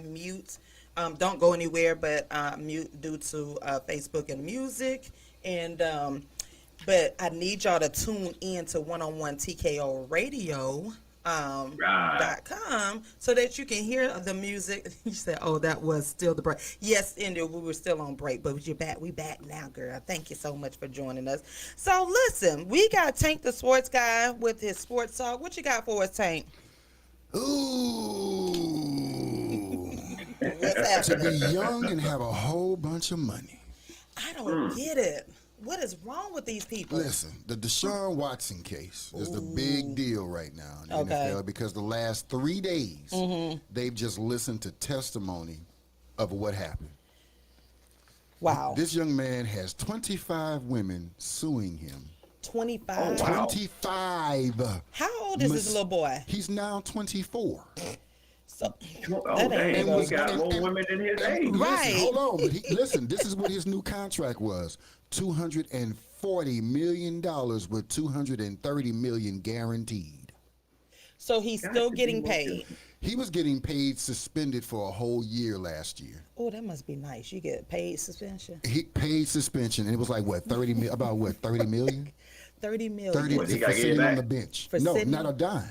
mute. Don't go anywhere, but mute due to Facebook and music. And but I need y'all to tune in to One on One TKO Radio. Right. .com so that you can hear the music. You said, "Oh, that was still the break." Yes, India, we were still on break, but you're back. We back now, girl. Thank you so much for joining us. So, listen, we got Tank the sports guy with his sports talk. What you got for us, Tank? Ooh. What's To be happening? young and have a whole bunch of money. I don't get it. What is wrong with these people? Listen, the Deshaun Watson case is the big deal right now in the Okay. NFL because the last 3 days they've just listened to testimony of what happened. Wow. This young man has 25 women suing him. 25. Oh, wow. 25. How old is this little boy? He's now 24. So, Oh, that ain't dang. gonna He got more women than his age. Listen, Right. hold on. But listen, this is what his new contract was. $240 million with $230 million guaranteed. so he's still getting paid. He was getting paid suspended for a whole year last year. Oh, that must be nice. You get paid suspension. He paid suspension, and it was like what 30 million, about what 30 million, 30 million. 30 What, he for gotta get it sitting on back? the bench. For No, sitting? not a dime.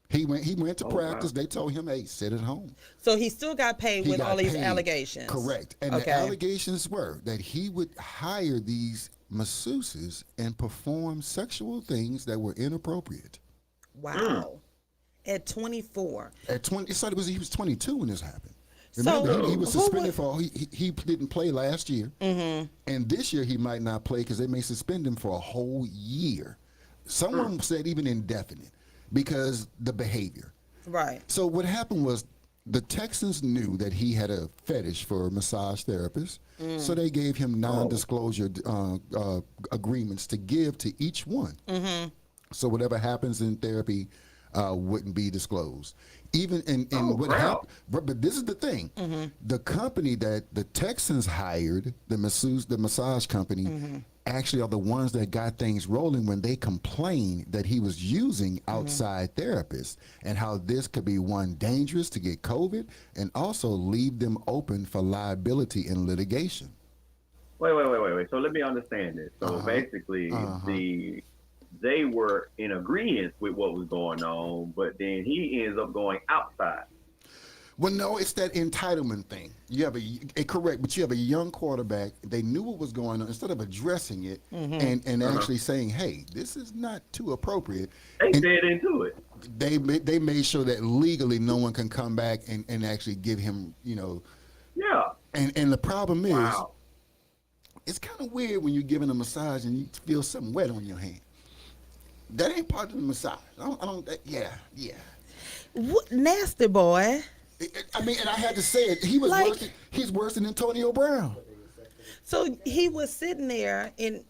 He went to Oh, practice. wow. They told him, "Hey, sit at home." So he still got paid He with got all these paid. allegations. Correct. And Okay. the allegations were that he would hire these masseuses and perform sexual things that were inappropriate. Wow. At 24. At 20, it started, he was 22 when this happened. So, Remember, he was who suspended would- he didn't play last year, and this year he might not play because they may suspend him for a whole year. Someone said even indefinite because the behavior. Right. So what happened was the Texans knew that he had a fetish for massage therapists, so they gave him non-disclosure agreements to give to each one. So whatever happens in therapy wouldn't be disclosed. Even in what crap. happened, but this is the thing: the company that the Texans hired, the massage company, actually are the ones that got things rolling when they complained that he was using outside therapists and how this could be one dangerous to get COVID and also leave them open for liability and litigation. Wait. So let me understand this. So basically, they were in agreement with what was going on, but then he ends up going outside. Well, no, it's that entitlement thing. You have correct, but you have a young quarterback. They knew what was going on. Instead of addressing it and actually saying, "Hey, this is not too appropriate," They and fed into it. they made sure that legally no one can come back and actually give him, Yeah. And the problem is, Wow. it's kind of weird when you're giving a massage and you feel something wet on your hand. That ain't part of the massage. Yeah. What nasty boy. I mean, and I had to say it. He was Like- he's worse than Antonio Brown. So he was sitting there and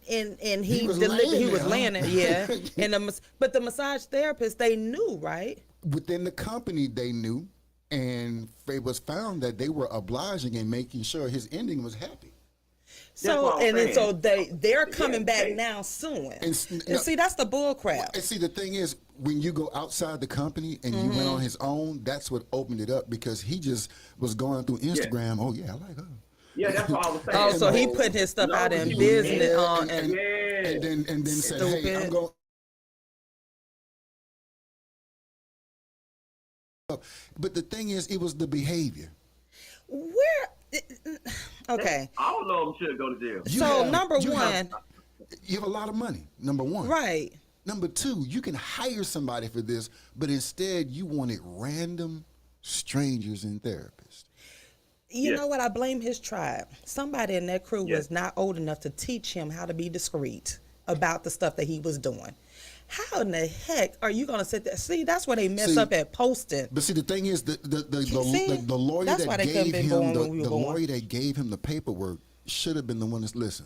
he was delivered. laying He was there, laying huh? there, yeah. And but the massage therapist, they knew, right? Within the company, they knew, and it was found that they were obliging and making sure his ending was happy. So what I'm and then so saying. they're coming Yeah, back they- now suing. And And see, that's the bull crap. And see, the thing is, when you go outside the company and you went on his own, that's what opened it up because he just was going through Instagram. Oh yeah, I like her. Yeah, that's what I was saying. Oh, so he So, putting his stuff long out as in you- business Yeah, on and yeah. And then said, "Hey, Stupid. I'm going." But the thing is, it was the behavior. where? Okay, All of them should go to jail. You so have- number you have- one, You have a lot of money. Number one, right? Number two, you can hire somebody for this, but instead you wanted random strangers and therapists. You Yeah. know what? I blame his tribe. Somebody in that crew Yeah. was not old enough to teach him how to be discreet about the stuff that he was doing. How in the heck are you gonna sit there? See, that's where they mess See, up at posting. But see, the thing is, See? the lawyer That's why that they couldn't gave been him born when we were the born. lawyer that gave him the paperwork should have been the one that's listen.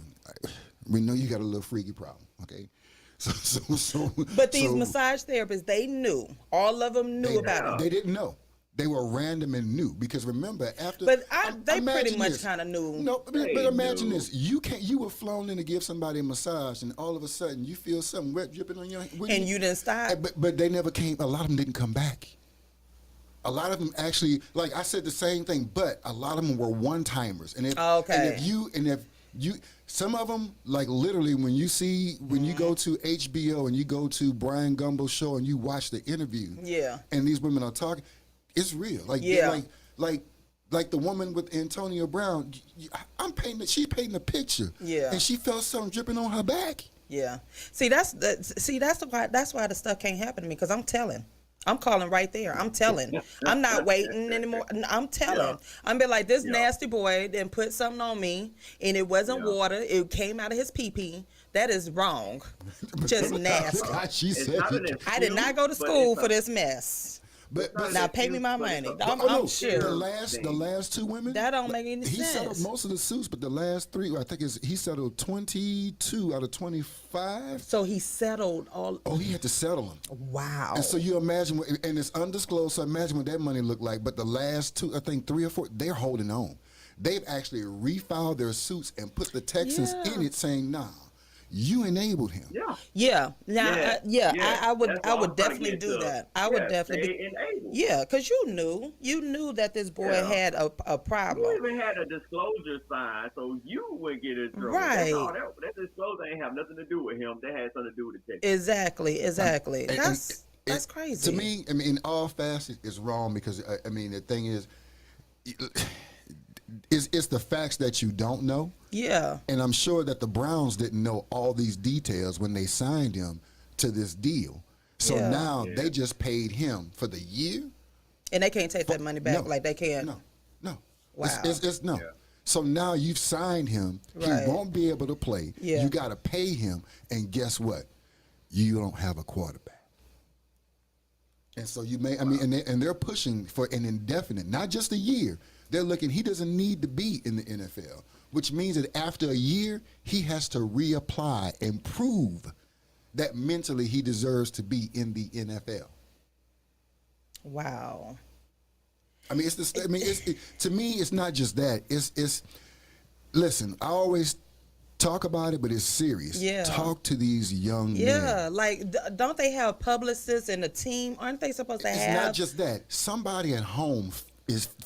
We know you got a little freaky problem, okay? So But these so massage therapists, they knew. All of them knew about it. They didn't know. They were random and new because remember after. But they imagine pretty much this. kinda knew. No, but They imagine knew. this: you were flown in to give somebody a massage, and all of a sudden you feel something wet dripping on your hand. And you didn't stop. But they never came. A lot of them didn't come back. A lot of them actually, like I said the same thing, but a lot of them were one-timers. And Okay. and if you some of them, like literally when you go to HBO and you go to Brian Gumbel's show and you watch the interview, Yeah. and these women are talking, it's real. Like Yeah. like the woman with Antonio Brown, she's painting a picture. Yeah. And she felt something dripping on her back. Yeah. That's why the stuff can't happen to me, because I'm telling. I'm calling right there. I'm telling. I'm not waiting anymore. I'm telling. Yeah. I'm be like, this Yeah. nasty boy then put something on me, and it wasn't Yeah. water. It came out of his pee-pee. That is wrong. Just nasty. She It's said not an it. I did not go to excuse, but school it's for a- this mess. But Now pay me my but money. it's a- I'm no, sure. the last two women. That don't make any He sense. settled most of the suits, but the last three, I think he settled 22 out of 25. So he settled all. Oh, he had to settle them. Wow. And so you imagine, and it's undisclosed, so imagine what that money looked like. But the last two, I think 3 or 4, they're holding on. They've actually refiled their suits and put the Texans Yeah. in it saying, nah, you enabled him. Yeah. Yeah. Now, I would That's what I'm trying to definitely get do to. that. I would Yeah, definitely. they enabled. Yeah, because you knew that this boy Yeah. had a You problem. even had a disclosure sign, so you wouldn't get in trouble. Right. That's all. That disclosure ain't have nothing to do with him. That had something to do with the text. Exactly. And- That's crazy. To me, I mean, in all facets, it's wrong because I mean, the thing is, it's the facts that you don't know. Yeah. And I'm sure that the Browns didn't know all these details when they signed him to this deal. So Yeah. now they just paid him for the year. And they can't take that money back No. like they can. No. Wow. It's no. Yeah. So now you've signed him. Right. He won't be able to play. Yeah. You got to pay him. And guess what? You don't have a quarterback. And so you may, I mean, and they're pushing for an indefinite, not just a year. They're looking, he doesn't need to be in the NFL, which means that after a year, he has to reapply and prove that mentally he deserves to be in the NFL. Wow. I mean, to me, it's not just that. It's listen, I always talk about it, but it's serious. Yeah. Talk to these young men. Yeah, like don't they have publicists and a team? Aren't they supposed to It's have? not just that. Somebody at home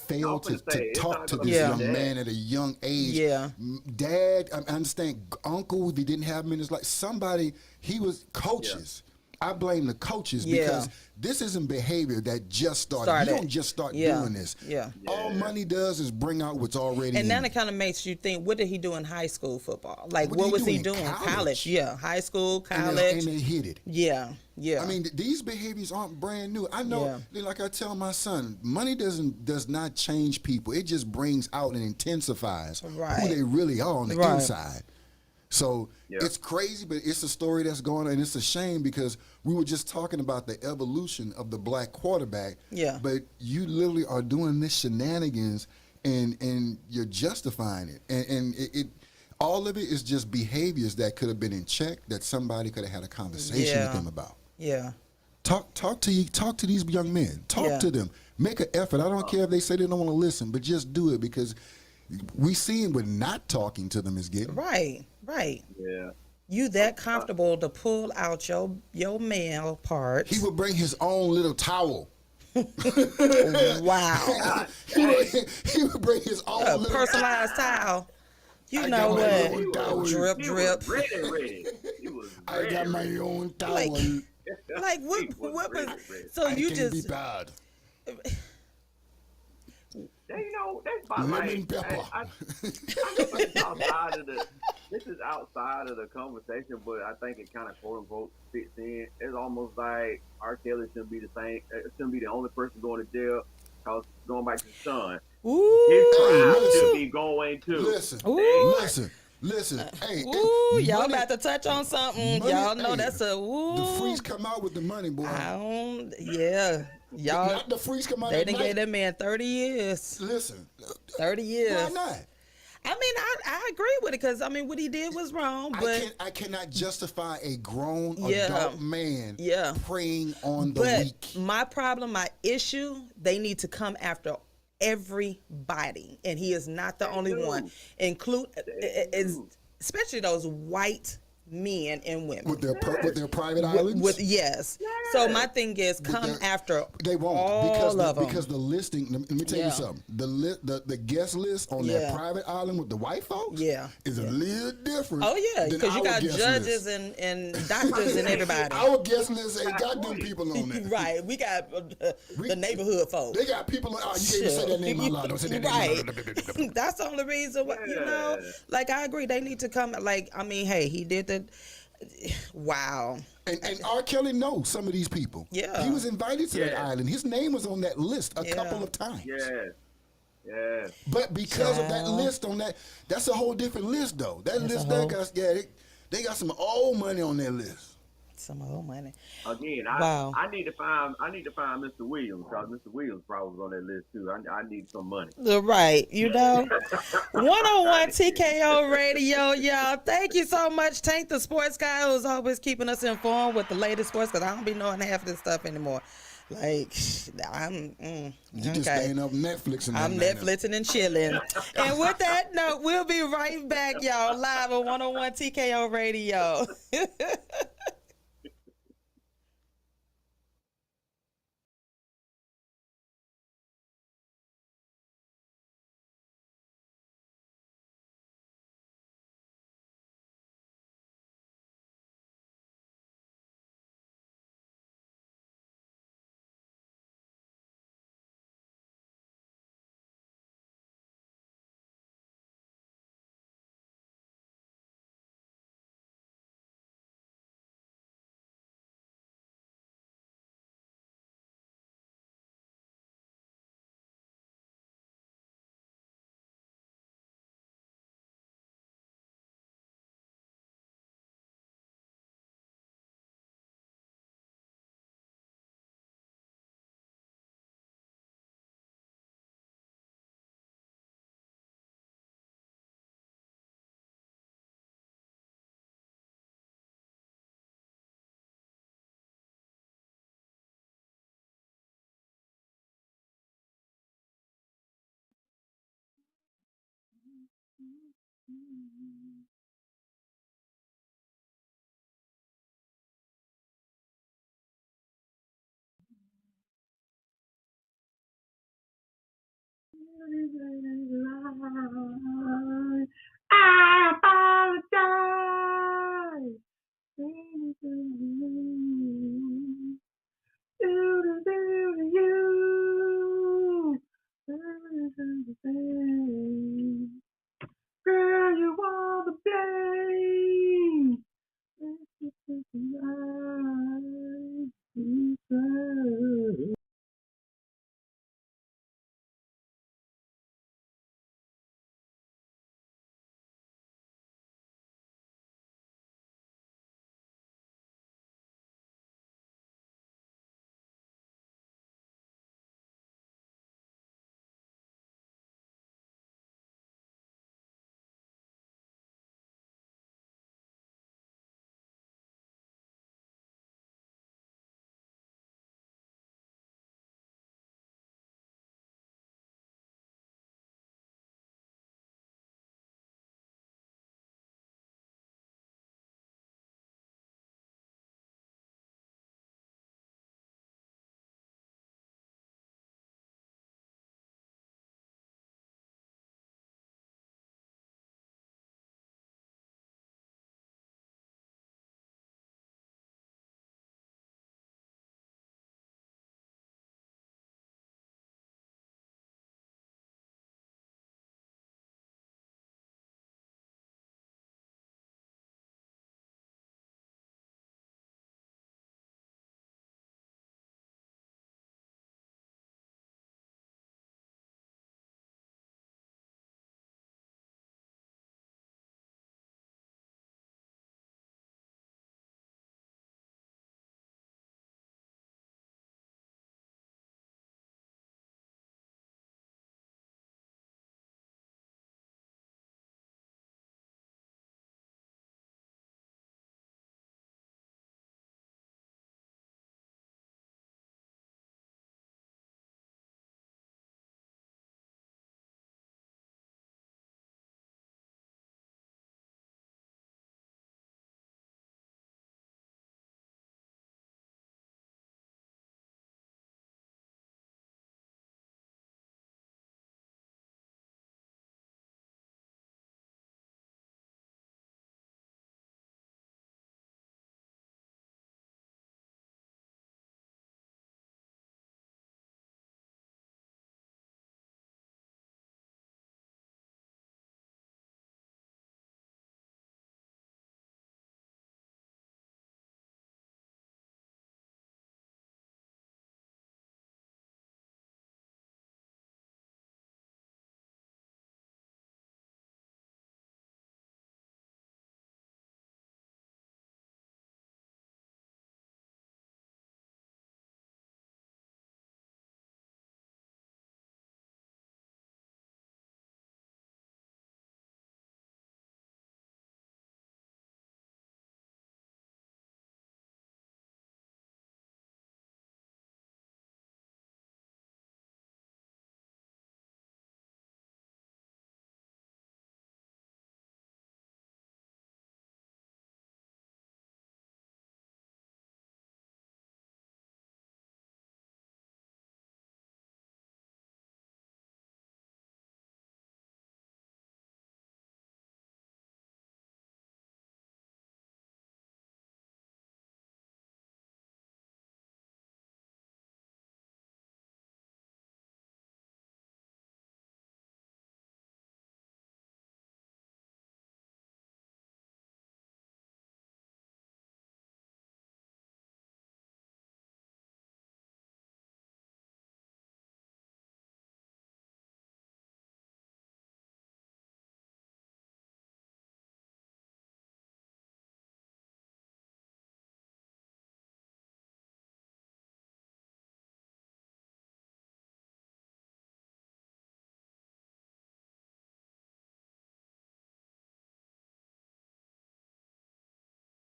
failed I was gonna say, to it's talk not to gonna this be young that. man at a young age. Yeah. Dad, I understand. Uncle, if he didn't have him in his life, somebody, he was coaches. I blame the coaches Yeah. because this isn't behavior that just started. You don't just start doing this. Yeah. All money does is bring out what's already And in then you. it kind of makes you think, what did he do in high school football? Like, What what did was he he do in doing? college? Yeah, high school, And college. they hit it. Yeah, yeah. I mean, these behaviors aren't brand new. I know, like I tell my son, money does not change people. It just brings out and intensifies Right. who they really are on the Right. inside. So it's crazy, but it's a story that's going on, and it's a shame because we were just talking about the evolution of the black quarterback. Yeah. But you literally are doing this shenanigans, and you're justifying it, and it all of it is just behaviors that could have been in check that somebody could have had a conversation with them about. Yeah. Talk to these young men. Talk to them. Make an effort. I don't care if they say they don't want to listen, but just do it because we seeing what not talking to them is getting. Right. Yeah. You that comfortable to pull out your male parts. He would bring his own little towel. Wow. He would bring his own A little personalized towel. You I know got my what? own towel. Drip, He drip. was ready. He was I ready. got my own towel. Like what? He was What was? ready. So I you can just be bad. You know, that's about Lemon like, pepper. I know this is outside of the conversation, but I think it kind of quote unquote fits in. It's almost like R. Kelly shouldn't be the same. Shouldn't be the only person going to jail. Cause going back to TaShon, his ooh, crowd listen. should be going too. Listen, Ooh. listen. Hey, ooh, y'all money- about to touch on something. money- Y'all know hey, that's a ooh. The freaks come out with the money, boy. Yeah, y'all. Not the freaks come out. They at done night. gave that man 30 years. Listen, 30 years. why not? I mean, I agree with it because I mean, what he did was wrong, but I cannot justify a grown Yeah. adult man Yeah. preying on the but weak. my problem, my issue, they need to come after everybody, and he is not the only one. Include, especially those white men and women. With their private islands. Yes. So my thing is, come they're- after They won't all of them. because the listing. Let me tell Yeah. you something. The guest list on that Yeah. private island with the white folks, Yeah. is a little different. Oh yeah, than because you our got guest judges list. and doctors and everybody. Our guest list ain't got them people on there. Right, we got the neighborhood folks. They got people. Oh, you can't even say that name out loud. Don't say that Right. name. That's the only reason why, Yeah. like I agree, they need to come. Like, I mean, hey, he did the. Wow. And R. Kelly knows some of these people. Yeah. He was invited to that Yeah. island. His name was on that list a Yeah. couple of times. Yeah. Yeah. But because of that Child. list on that's a whole different list though. That That's list a there whole- got they got some old money on their list. Some old money. Again, Wow. I need to find Mr. Williams because Mr. Williams probably was on that list too. I need some money. Right, 101 TKO Radio, y'all. Thank you so much, Tank the sports guy, who's always keeping us informed with the latest sports. Because I don't be knowing half of this stuff anymore. Like, You just okay. staying up Netflix and I'm Netflixing and chilling. And with that note, we'll be right back, y'all, live on 101 TKO Radio. I apologize. Girl, you want to play.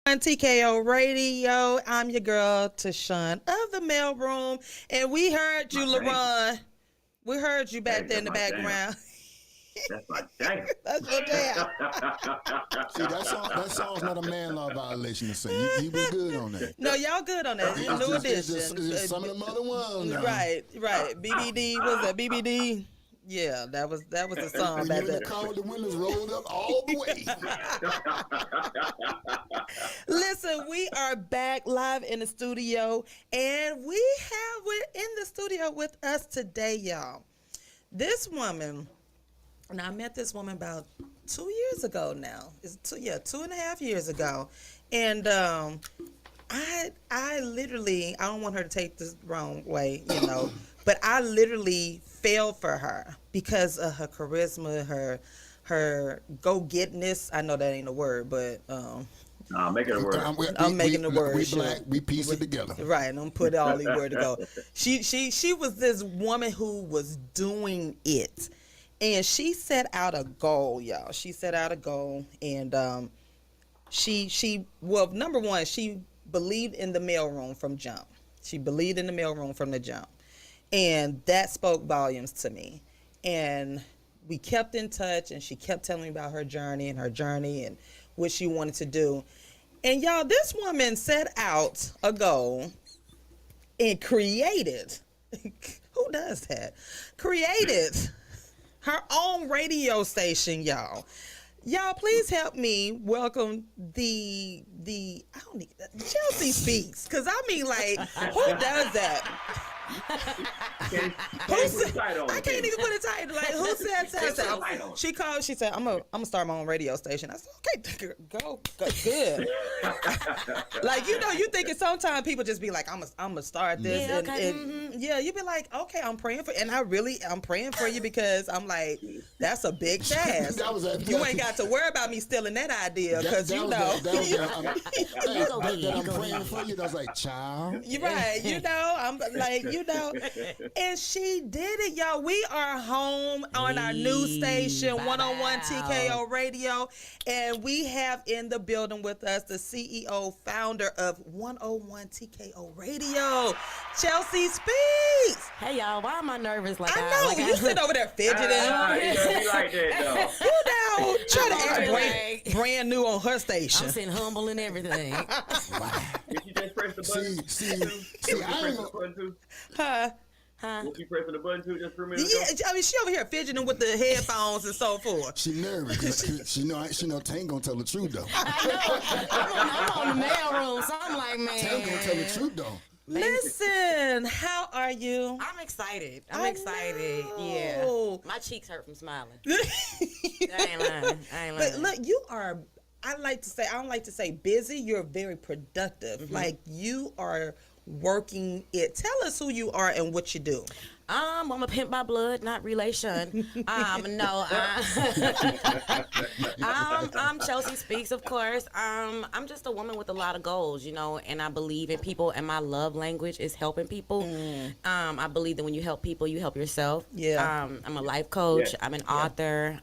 On TKO Radio, I'm your girl TaShon of the mailroom, and we heard you, LaRon. We heard you back there in the background. That's my jam. That's your jam. See, that song's not a man law violation to sing. He was good on that. No, y'all good on that. New edition. It's just some of them other ones. Now. Right. BBD, was that BBD? Yeah, that was the song And back you in there. the car with the windows rolled up all the way. Listen, we are back live in the studio, and we're in the studio with us today, y'all. This woman, and I met this woman about 2 years ago now. It's 2.5 years ago. And I literally, I don't want her to take this wrong way, but I literally fell for her because of her charisma, her go-getness. I know that ain't a word, but Nah, make it a word. I'm making the word. We black, we piece it together. Right, I'm put all these words to go. She was this woman who was doing it. And she set out a goal, y'all. She set out a goal, and well, number one, she believed in the mailroom from jump. She believed in the mailroom from the jump, and that spoke volumes to me. And we kept in touch, and she kept telling me about her journey and what she wanted to do. And y'all, this woman set out a goal and created. Who does that? Created her own radio station, y'all. Y'all, please help me welcome the Chelsea Speaks, because I mean, like, who does that? I can't even put a title. Like, who said that? She called. She said, "I'm gonna start my own radio station." I said, "Okay, go, good." Like, you thinking sometimes people just be like, "I'm gonna start this," you be like, "Okay, I'm praying for," and I'm praying for you, because I'm like, that's a big task. You ain't got to worry about me stealing that idea, because I'm praying for you. That's like, child. You're right. I'm like. And she did it, y'all. We are home on our new station, 101 TKO Radio, and we have in the building with us the CEO, founder of 101 TKO Radio, Chelsea Speaks. Hey, y'all. Why am I nervous? Like, I know, you sit over there fidgeting. You like that, though. You know, try to act brand new on her station. I'm sitting humble and everything. Did you just press the button? See, I ain't gonna... Huh? Was she pressing the button too just for a minute? Yeah, I mean, she over here fidgeting with the headphones and so forth. She nervous. She know Tank gonna tell the truth though. I'm on the mailroom, so I'm like, man. Tank gonna tell the truth though. Listen, how are you? I'm excited. I excited. know. Yeah. My cheeks hurt from smiling. I ain't lying. But look, you are, I don't like to say busy. You're very productive. Mm-hmm. Like, you are working it. Tell us who you are and what you do. I'm a pimp by blood, not relation. I'm Chelsea Speaks, of course. I'm just a woman with a lot of goals, and I believe in people, and my love language is helping people. I believe that when you help people, you help yourself. Yeah. I'm a life coach. Yeah. I'm an author.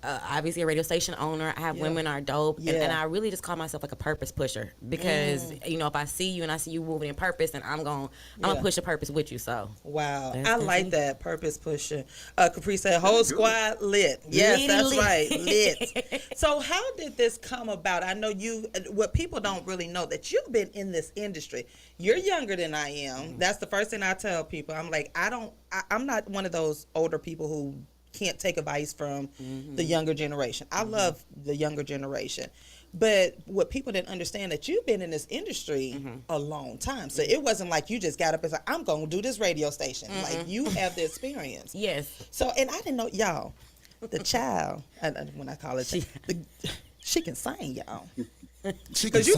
Obviously a radio station owner. I have Women Are Dope. And I really just call myself like a purpose pusher, because, if I see you and I see you moving in purpose, and I'm going to push a purpose with you. So. Wow. I like that, purpose pusher. Capri said, whole squad lit. Yes, that's right, lit. So how did this come about? I know what people don't really know, that you've been in this industry. You're younger than I am. That's the first thing I tell people. I'm like, I'm not one of those older people who can't take advice from the younger generation. I love the younger generation. But what people didn't understand, that you've been in this industry a long time. So it wasn't like you just got up and said, I'm going to do this radio station. Like, you have the experience. Yes. So, and I didn't know, y'all, the child, when I call it, she can sing, y'all. Because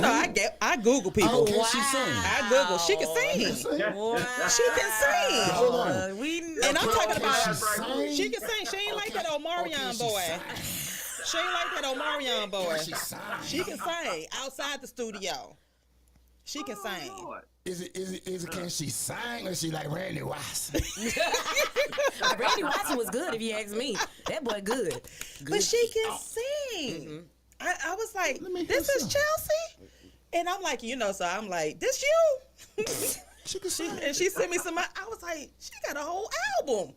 I Google people. Can she sing? I Google. She can sing. She can sing. Hold on. And I'm talking about she can sing. She ain't like that Omarion boy. She ain't like that Omarion boy. She can sing outside the studio. She can sing. Is it can she sing, or she like Randy Watson? Randy Watson was good, if you ask me. That boy good. But she can sing. I was like, Let me hear this is some. Chelsea? And I'm like, so I'm like, this you? She can sing. And she sent me some, I was like, she got a whole album.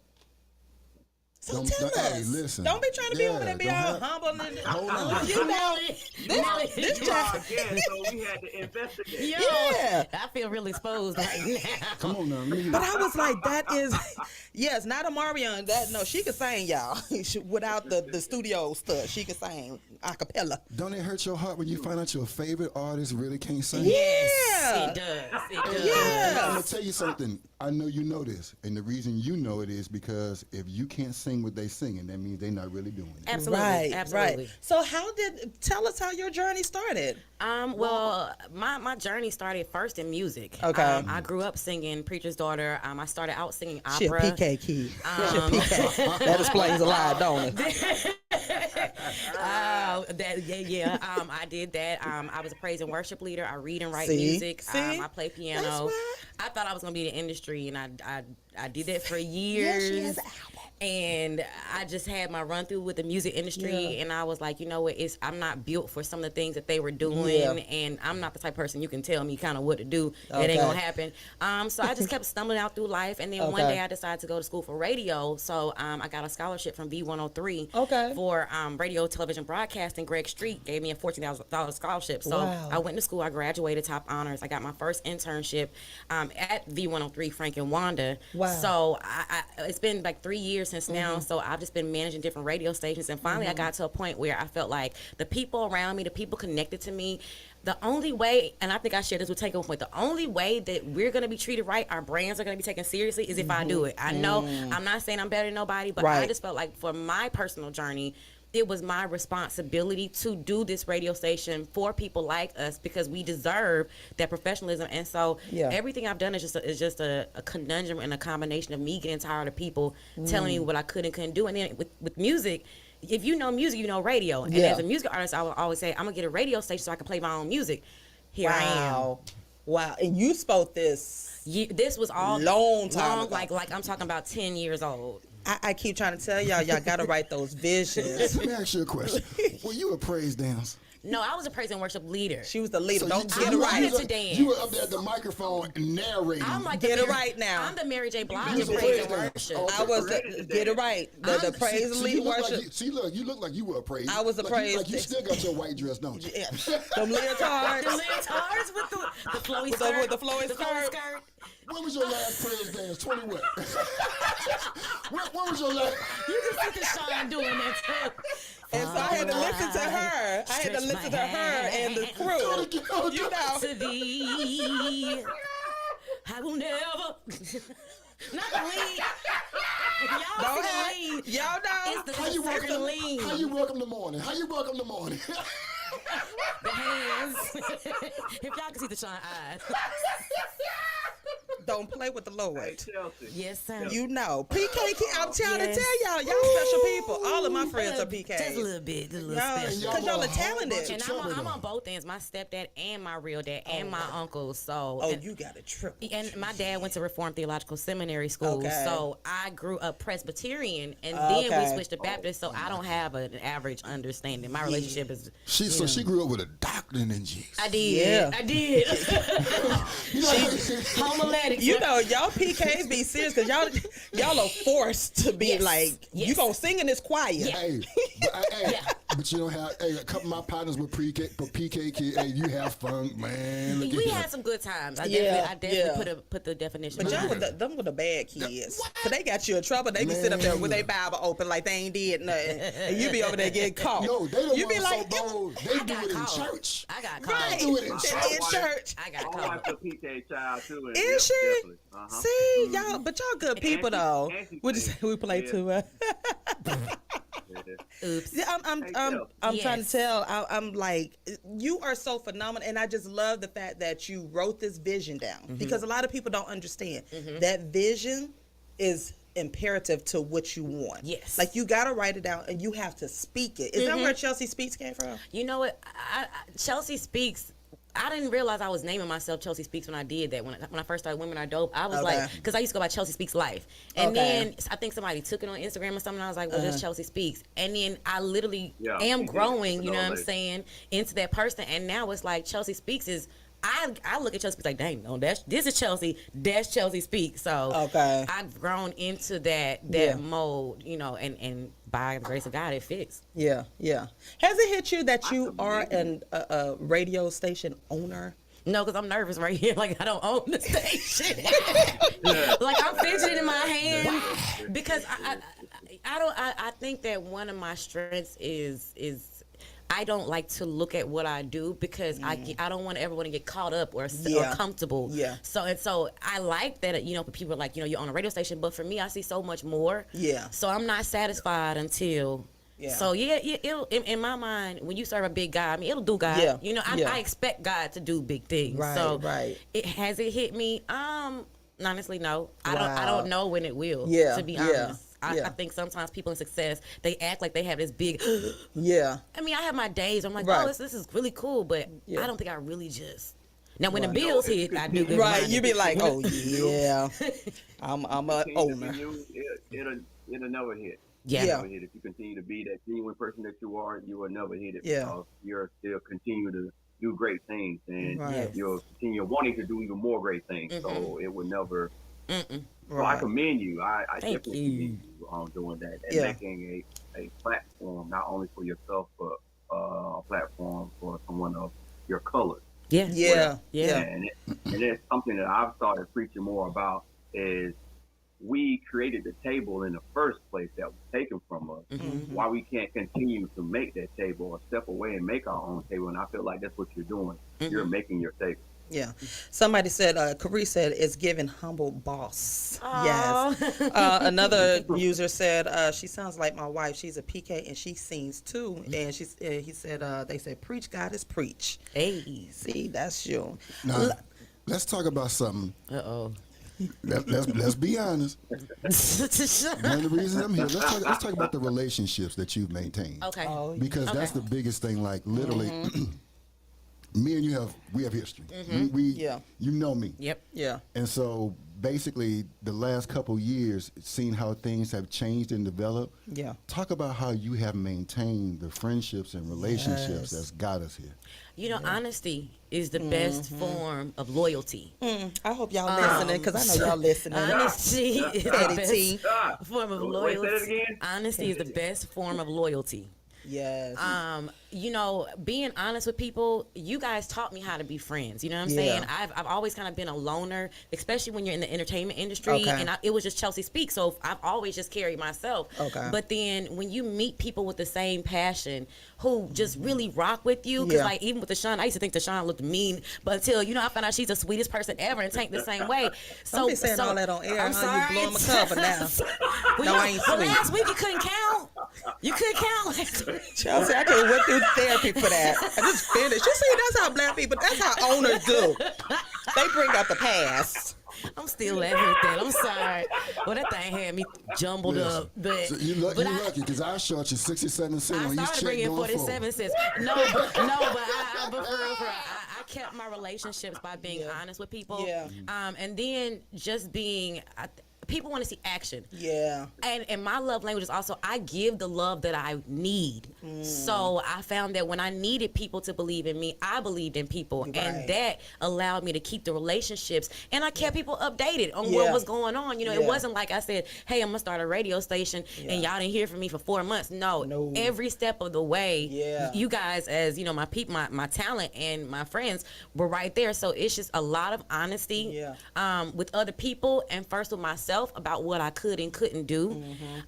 So tell us. Hey, listen. Don't be trying to be over there and be all don't humble. And, Hold on. You know, this You are again, so we had to investigate. yeah. I feel really exposed right now. Come on now. Let me hear But I was like, that is, yes, not a Marion. That no, she could sing, y'all. Without the studio stuff, she could sing a cappella. Don't it hurt your heart when you find out your favorite artist really can't sing? Yeah. It does. It does. Yeah. I'm gonna tell you something. I know you know this, and the reason you know it is because if you can't sing what they singing, that means they're not really doing it. Absolutely. Right, Absolutely. right. So tell us how your journey started. Well, my journey started first in music. Okay. I grew up singing Preacher's Daughter. I started out singing She a opera. PK kid. She a PK. That explains a lot, don't it? I did that. I was a praise and worship leader. I read and write See? music. See? I play piano. That's why. I thought I was gonna be in the industry, and I did that for years. she has an album. And I just had my run through with the music industry, Yeah. and I was like, you know what? I'm not built for some of the things that they were doing, Yeah. and I'm not the type of person you can tell me kind of what to do. That Okay. ain't gonna happen. So I just kept stumbling out through life, and then one Okay. day I decided to go to school for radio. So I got a scholarship from V103 Okay. for radio, television, broadcasting. Greg Street gave me a $14,000 scholarship. So Wow. I went to school. I graduated top honors. I got my first internship at V103 Frank and Wanda. Wow. So it's been like 3 years since now. So I've just been managing different radio stations, and finally I got to a point where I felt like the people around me, the people connected to me, the only way, and I think I shared this with Take Home Point, the only way that we're going to be treated right, our brands are going to be taken seriously, is if I do it. I know I'm not saying I'm better than nobody, but I Right. just felt like for my personal journey, it was my responsibility to do this radio station for people like us, because we deserve that professionalism. And so Yeah. everything I've done is just a conundrum and a combination of me getting tired of people telling me what I could and couldn't do. And then with music, if you know music, you know radio. And Yeah. as a music artist, I will always say, I'm gonna get a radio station so I can play my own music. Here I am. Wow. Wow. And you spoke this. This was all Long time ago. like I'm talking about 10 years old. I keep trying to tell y'all got to write those visions. Let me ask you a question. Were you a praise dance? No, I was a praise and worship leader. She was the leader. So Don't you- get you it were- right. you were- to dance. You were up there at the microphone narrating. I'm like Get the it right now. I'm the Mary J. Blige You of was a praise praise and dance. worship. Oh, I was Praise get it right. The praise See, lead you look worship. Like you look like you were a praise. I was a like praise You, like you dance. still got your white dress, don't you? Yeah. Them leotards. The leotards with the flowy With the- skirt. with the flowy skirt. When was your last praise dance? 20 what? when was your last? You can see TaShon doing that too. And so I had to listen to her. I had to listen to her and the crew. You know. To thee, I will never. Not the lead. Y'all Don't see have, the lead. y'all know. It's How you the welcome? lead. How you welcome the morning? How you welcome the morning? The hands. If y'all can see TaShon eyes. Don't play with the Hey, Lord. Chelsea. Yes, sir. You know. PK, I'm trying Yes. to tell y'all special people. All of my friends are Just a PKs. little bit. Just a little Y'all, special. because y'all are a whole talented. bunch of And trouble, I'm though. on both ends, my stepdad and my real dad and my uncle. So Oh, and, you got a triple. and my dad went to Reformed Theological Seminary School. Okay. So I grew up Presbyterian, and Okay. then we switched to Baptist. So I don't have an average understanding. My relationship is. So she grew up with a doctorate in Jesus. I did. Yeah. I did. Homiletics. You know, y'all PKs be serious because y'all are forced to be Yes. like, you Yes. gonna sing in this choir. Hey, but you don't have. Hey, a couple of my partners with PK kids. Hey, you have fun, man. Look We at had that. some good times. I Yeah, definitely yeah. put the definition. But y'all behind it. them were the bad kids. Cause they got you in trouble. They be sitting up there with their Bible open like they ain't did nothing. And you be over there getting caught. No, they don't You be want like, so bold. They do got it in caught. church. I got right, caught. do it in in church. church. I got My caught. wife's a PK child too. And Is she? definitely. Uh-huh. See, y'all, but y'all good people she- though. and she We just plays. we play Yeah. too. Yeah. Oops. Yeah, I'm Hey, trying to Yes. tell. I'm like, you are so phenomenal, and I just love the fact that you wrote this vision down because a lot of people don't understand that vision is imperative to what you want. Yes. like you got to write it down and you have to speak it. Is that where Chelsea Speaks came from? You know what? Chelsea Speaks I didn't realize I was naming myself Chelsea Speaks when I did that. When I first started Women Are Dope, I was like, because I used to go by Chelsea Speaks Life. And then I think somebody took it on Instagram or something. I was like, well, just Chelsea Speaks. And then I literally am growing, you know what I'm saying, into that person. And now it's like Chelsea Speaks is, I look at Chelsea Speaks like, dang, no, this is Chelsea, that's Chelsea Speaks. So I've grown into that mode, you know, and by the grace of God, it fits. Yeah, yeah. Has it hit you that you are a radio station owner? No, because I'm nervous right here. Like, I don't own the station. Like, I'm fidgeting in my hand because I think that one of my strengths is I don't like to look at what I do because I don't want everyone to get caught up or comfortable. Yeah. So I like that, you know, people are like, you know, you're on a radio station, but for me, I see so much more. Yeah. So I'm not satisfied until. Yeah. So it'll, in my mind, when you serve a big God, I mean, it'll do God. Yeah. You know, I expect God to do big things. Right. So has it hit me? Honestly, no. Wow. I don't know when it will. Yeah. To be honest. I think sometimes people in success, they act like they have this big. I mean, I have my days. I'm like, oh, this is really cool, but I don't think I really just. Now, when the bills hit, I do. Right, you be like, oh yeah, I'm a owner. It'll never hit. Yeah. Never hit. If you continue to be that genuine person that you are, you will never hit it because you're still continue to do great things, and you'll continue wanting to do even more great things. So it will never. So I commend you. I definitely commend you on doing that and making a platform not only for yourself but a platform for someone of your color. And it's something that I've started preaching more about is we created the table in the first place that was taken from us. Why we can't continue to make that table or step away and make our own table, and I feel like that's what you're doing. You're making your table. Yeah. Somebody said, Carrie said, it's giving humble boss. Aww. Yes. Another user said, she sounds like my wife. She's a PK and she sings too. And he said, they said, preach, God is preach. Hey. See, that's you. Now, let's talk about something. Uh-oh. Let's be honest. One of the reasons I'm here, let's talk about the relationships that you've maintained. Okay. Because that's the biggest thing, like literally. Me and you we have history. You know me. Yep. Yeah. And so basically the last couple years, seeing how things have changed and developed. Yeah. Talk about how you have maintained the friendships and relationships that's got us here. You know, honesty is the best form of loyalty. I hope y'all listening because I know y'all listening. Honesty is the best form of loyalty. Honesty is the best form of loyalty. Yes. You know, being honest with people, you guys taught me how to be friends. You know what I'm saying? I've always kind of been a loner, especially when you're in the entertainment industry. And it was just Chelsea Speaks, so I've always just carried myself. But then when you meet people with the same passion who just really rock with you, because like even with TaShon, I used to think TaShon looked mean, but until I found out she's the sweetest person ever and Tank the same way. So don't be saying all that on air. I'm sorry. You blowing my cover now. No, I ain't sweet. Last week you couldn't count. You couldn't count last week. Chelsea, I just went through therapy for that. I just finished. You see, that's how black people, that's how owners do. They bring out the past. I'm still laughing at that. I'm sorry. Well, that thing had me jumbled up. But so you're lucky because I shot you 67 cents on each check. I started bringing 47 cents. No, but for real, I kept my relationships by being honest with people. Yeah. And then just being. People want to see action. Yeah. And my love language is also I give the love that I need. So I found that when I needed people to believe in me, I believed in people. Right. And that allowed me to keep the relationships. And I kept people updated on what was going on. You know, it wasn't like I said, hey, I'm going to start a radio station and y'all didn't hear from me for 4 months. No. Every step of the way, you guys as, you know, my people, my talent and my friends were right there. So it's just a lot of honesty with other people and first with myself about what I could and couldn't do.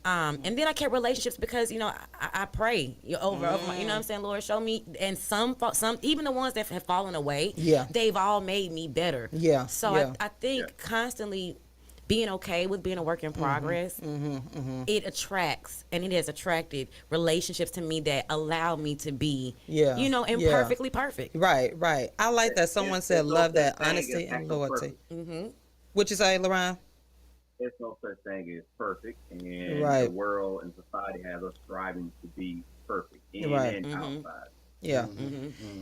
And then I kept relationships because, you know, I pray over my, you know what I'm saying, Lord, show me. And some, even the ones that have fallen away, they've all made me better. So I think constantly being okay with being a work in progress, it attracts, and it has attracted relationships to me that allow me to be, you know, imperfectly perfect. Right. I like that someone said love that honesty and loyalty. What'd you say, Lorraine? There's no such thing as perfect, and the world and society has us striving to be perfect in and outside. Yeah.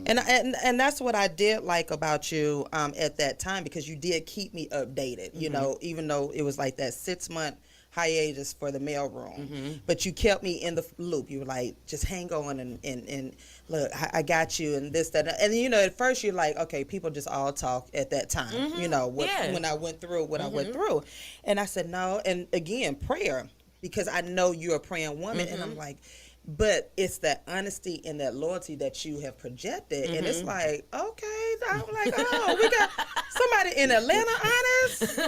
And that's what I did like about you at that time, because you did keep me updated, you know, even though it was like that 6-month hiatus for the mailroom, but you kept me in the loop. You were like, just hang on and look, I got you, and this, that, and you know, at first you're like, okay, people just all talk at that time, you know, when I went through what I went through. And I said, no. And again, prayer, because I know you're a praying woman, and I'm like, but it's that honesty and that loyalty that you have projected. And it's like, okay, I'm like, oh, we got somebody in Atlanta honest,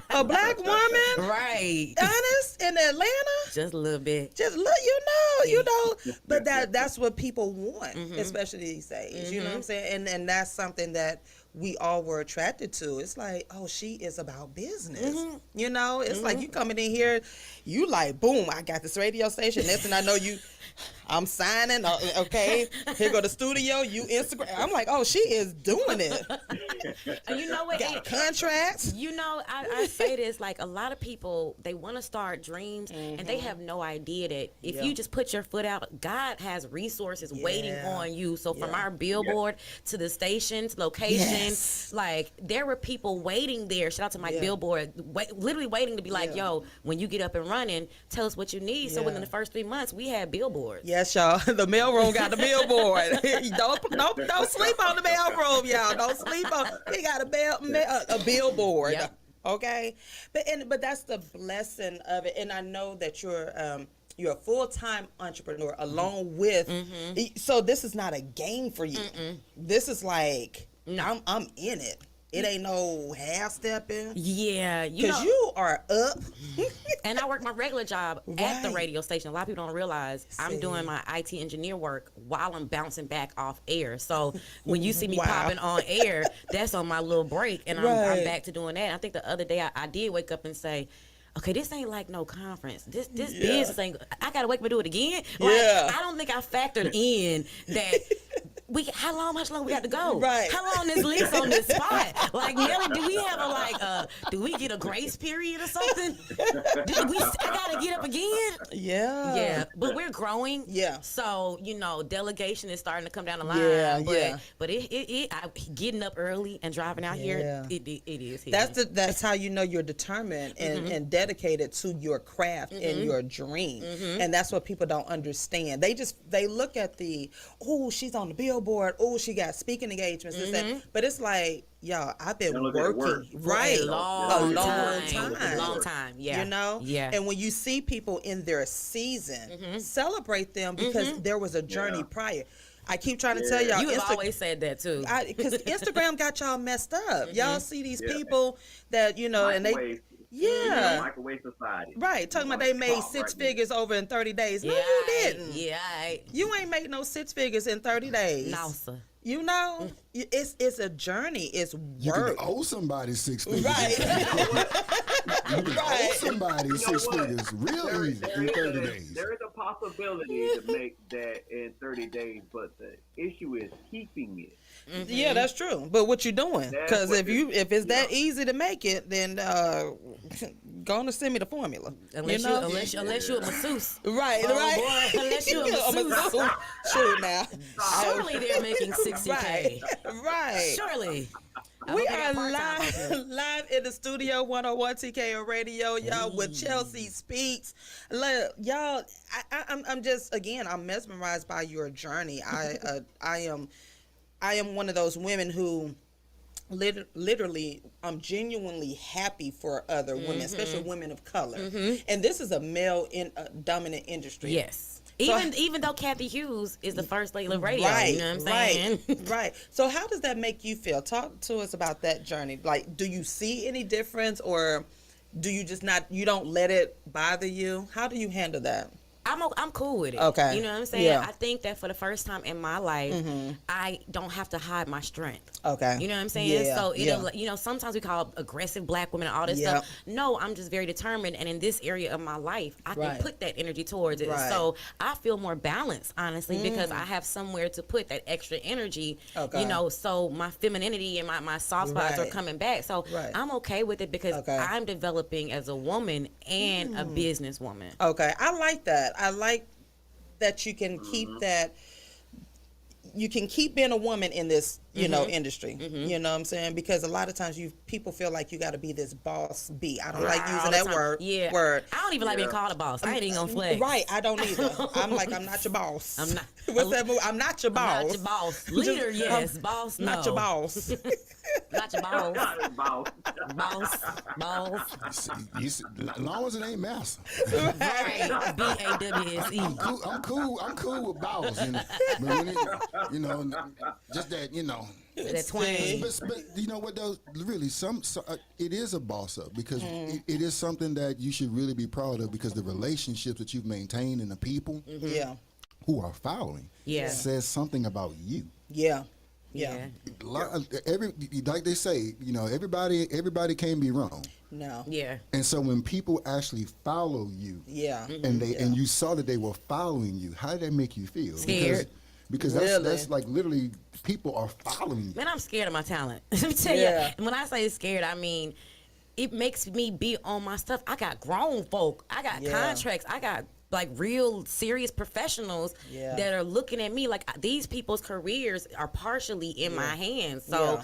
a black woman, Right. honest in Atlanta. Just a little bit. Just look, you know, but that's what people want, especially these days. You know what I'm saying? And that's something that we all were attracted to. It's like, oh, she is about business. You know, it's like you coming in here, you like, boom, I got this radio station. Next thing I know, I'm signing. Okay, here go the studio. You Instagram. I'm like, oh, she is doing it. And you know what? Got contracts. You know, I say this, like, a lot of people, they want to start dreams, and they have no idea that if you just put your foot out, God has resources waiting on you. So from our billboard to the stations, locations, like, there were people waiting there. Shout out to my billboard, literally waiting to be like, yo, when you get up and running, tell us what you need. So within the first 3 months, we had billboards. Yes, y'all. The mailroom got the billboard. don't sleep on the mailroom, y'all. Don't sleep on. He got a billboard. Yep. Okay, but that's the blessing of it. And I know that you're a full-time entrepreneur along with. So this is not a game for you. This is like, I'm in it. It ain't no half stepping. Yeah, because you are up. And I work my regular job at the radio station. A lot of people don't realize I'm doing my IT engineer work while I'm bouncing back off air. So when you see me popping on air, that's on my little break, and I'm back to doing that. And I think the other day I did wake up and say, okay, this ain't like no conference. This business ain't. I gotta wake up and do it again. Like, I don't think I factored in that. How much longer we got to go? Right. How long is lease on this spot? Like, Nelly, do we have do we get a grace period or something? I gotta get up again? Yeah. But we're growing. Yeah. So, you know, delegation is starting to come down the line. But getting up early and driving out here, it is here. That's how you know you're determined and dedicated to your craft and your dream. And that's what people don't understand. They look at she's on the billboard. Oh, she got speaking engagements. But it's like, y'all, I've been working a long time. Yeah. You know? Yeah. And when you see people in their season, celebrate them because there was a journey prior. I keep trying to tell y'all. You have always said that too. Because Instagram got y'all messed up. Y'all see these people that, you know, and they. Yeah. Microwave society. Right. Talking about they made six figures over in 30 days. No, you didn't. You ain't make no 6 figures in 30 days. No, sir. You know, it's a journey. It's work. You can owe somebody 6 figures. Right. You can owe somebody 6 figures real easy in 30 days. There is a possibility to make that in 30 days, but the issue is keeping it. Yeah, that's true. But what you doing? Because if it's that easy to make it, then go on and send me the formula. Unless you're a masseuse. Right. Boy, unless you're a masseuse. Shoot now. Surely they're making 60K. Right. Surely. We are live in the studio 101 TKO Radio, y'all, with Chelsea Speaks. Look, y'all, I'm just, again, I'm mesmerized by your journey. I am one of those women who literally I'm genuinely happy for other women, especially women of color. And this is a male in a dominant industry. Yes. Even though Kathy Hughes is the first lady of radio, you know what I'm saying? Right. So how does that make you feel? Talk to us about that journey. Like, do you see any difference, or do you just you don't let it bother you? How do you handle that? I'm cool with it. Okay. You know what I'm saying? Yeah. I think that for the first time in my life, I don't have to hide my strength. Okay. You know what I'm saying? Yeah. So, you know, sometimes we call aggressive black women and all this stuff. No, I'm just very determined. And in this area of my life, I can put that energy towards it. Right. So I feel more balanced, honestly, because I have somewhere to put that extra energy. Okay. You know, so my femininity and my soft spots are coming back. So I'm okay with it because I'm developing as a woman and a businesswoman. Okay. I like that. I like that you can keep that you can keep being a woman in this, you know, industry. You know what I'm saying? Because a lot of times people feel like you got to be this boss B. I don't like using all the that time. word. Yeah. Word. I don't even like being called a boss. I ain't even gonna flex. Right, I don't either. I'm like, I'm not your boss. I'm not. What's that movie? I'm not your boss. Not your boss. Leader, yes. Boss, no. Not your boss. Not your boss. Boss. Boss. As long as it ain't master. Right. B-A-W-S-E. I'm cool with boss. But when it, you know, just that, you know. That twang. But you know what though? Really, it is a boss up because it is something that you should really be proud of because the relationships that you've maintained and the people who are following says something about you. Yeah. Like they say, you know, everybody can't be wrong. No. Yeah. And so when people actually follow you, and you saw that they were following you, how did that make you feel? Scared. Because Really? that's like literally people are following you. Man, I'm scared of my talent. Let me tell you. And when I say scared, I mean it makes me be on my stuff. I got grown folk. I got contracts. I got like real serious professionals that are looking at me like these people's careers are partially in my hands. So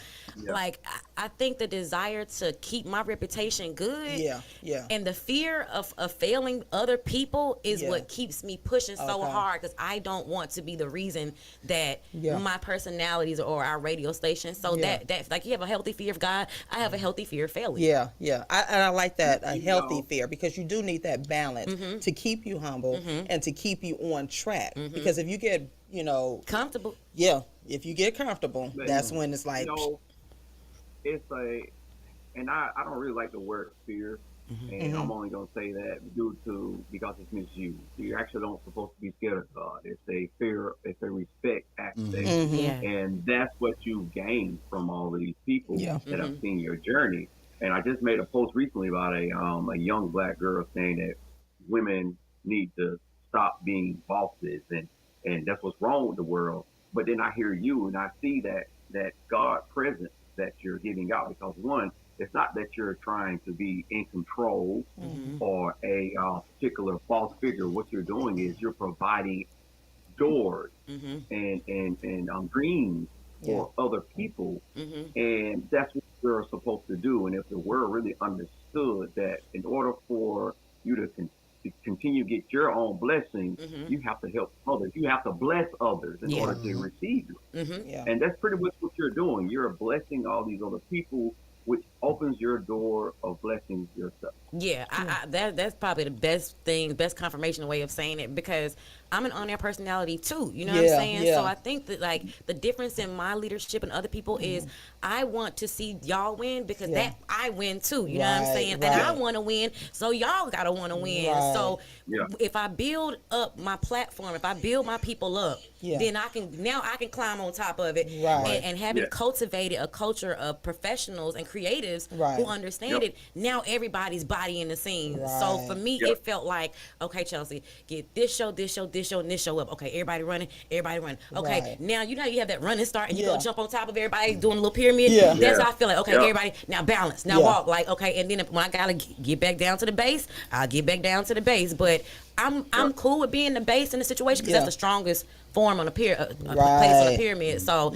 like I think the desire to keep my reputation good and the fear of failing other people is what keeps me pushing so hard because I don't want to be the reason that my personalities or our radio station so that like you have a healthy fear of God, I have a healthy fear of failure. I like that, a healthy fear, because you do need that balance to keep you humble and to keep you on track. Because if you get, you know, comfortable, if you get comfortable, that's when it's like, you know, and I don't really like the word fear, and I'm only gonna say that because it's misused. You actually don't supposed to be scared of God. It's a fear, it's a respect aspect, and that's what you gain from all of these people that have seen your journey. And I just made a post recently about a young black girl saying that women need to stop being bosses, and that's what's wrong with the world. But then I hear you and I see that God presence that you're giving out, because one, it's not that you're trying to be in control or a particular false figure. What you're doing is you're providing doors and dreams for other people, and that's what we're supposed to do. And if the world really understood that in order for you to continue to get your own blessings, you have to help others. You have to bless others in order to receive it. And that's pretty much what you're doing. You're blessing all these other people, which opens your door of blessing yourself. That's probably the best confirmation way of saying it, because I'm an on-air personality too. You know what I'm saying? So I think that like the difference in my leadership and other people is I want to see y'all win because that I win too. You know what I'm saying? And I want to win, so y'all gotta want to win. So if I build up my platform, if I build my people up, then I can climb on top of it and having cultivated a culture of professionals and creatives who understand it. Now everybody's body in the scene. So for me, it felt like, okay, Chelsea, get this show, and this show up. Okay, everybody running. Okay, now you know you have that running start and you go jump on top of everybody doing a little pyramid. That's how I feel like, okay, everybody now balance, now walk, like, okay, and then when I gotta get back down to the base, I'll get back down to the base. But I'm cool with being the base in the situation because that's the strongest form on a place on a pyramid. So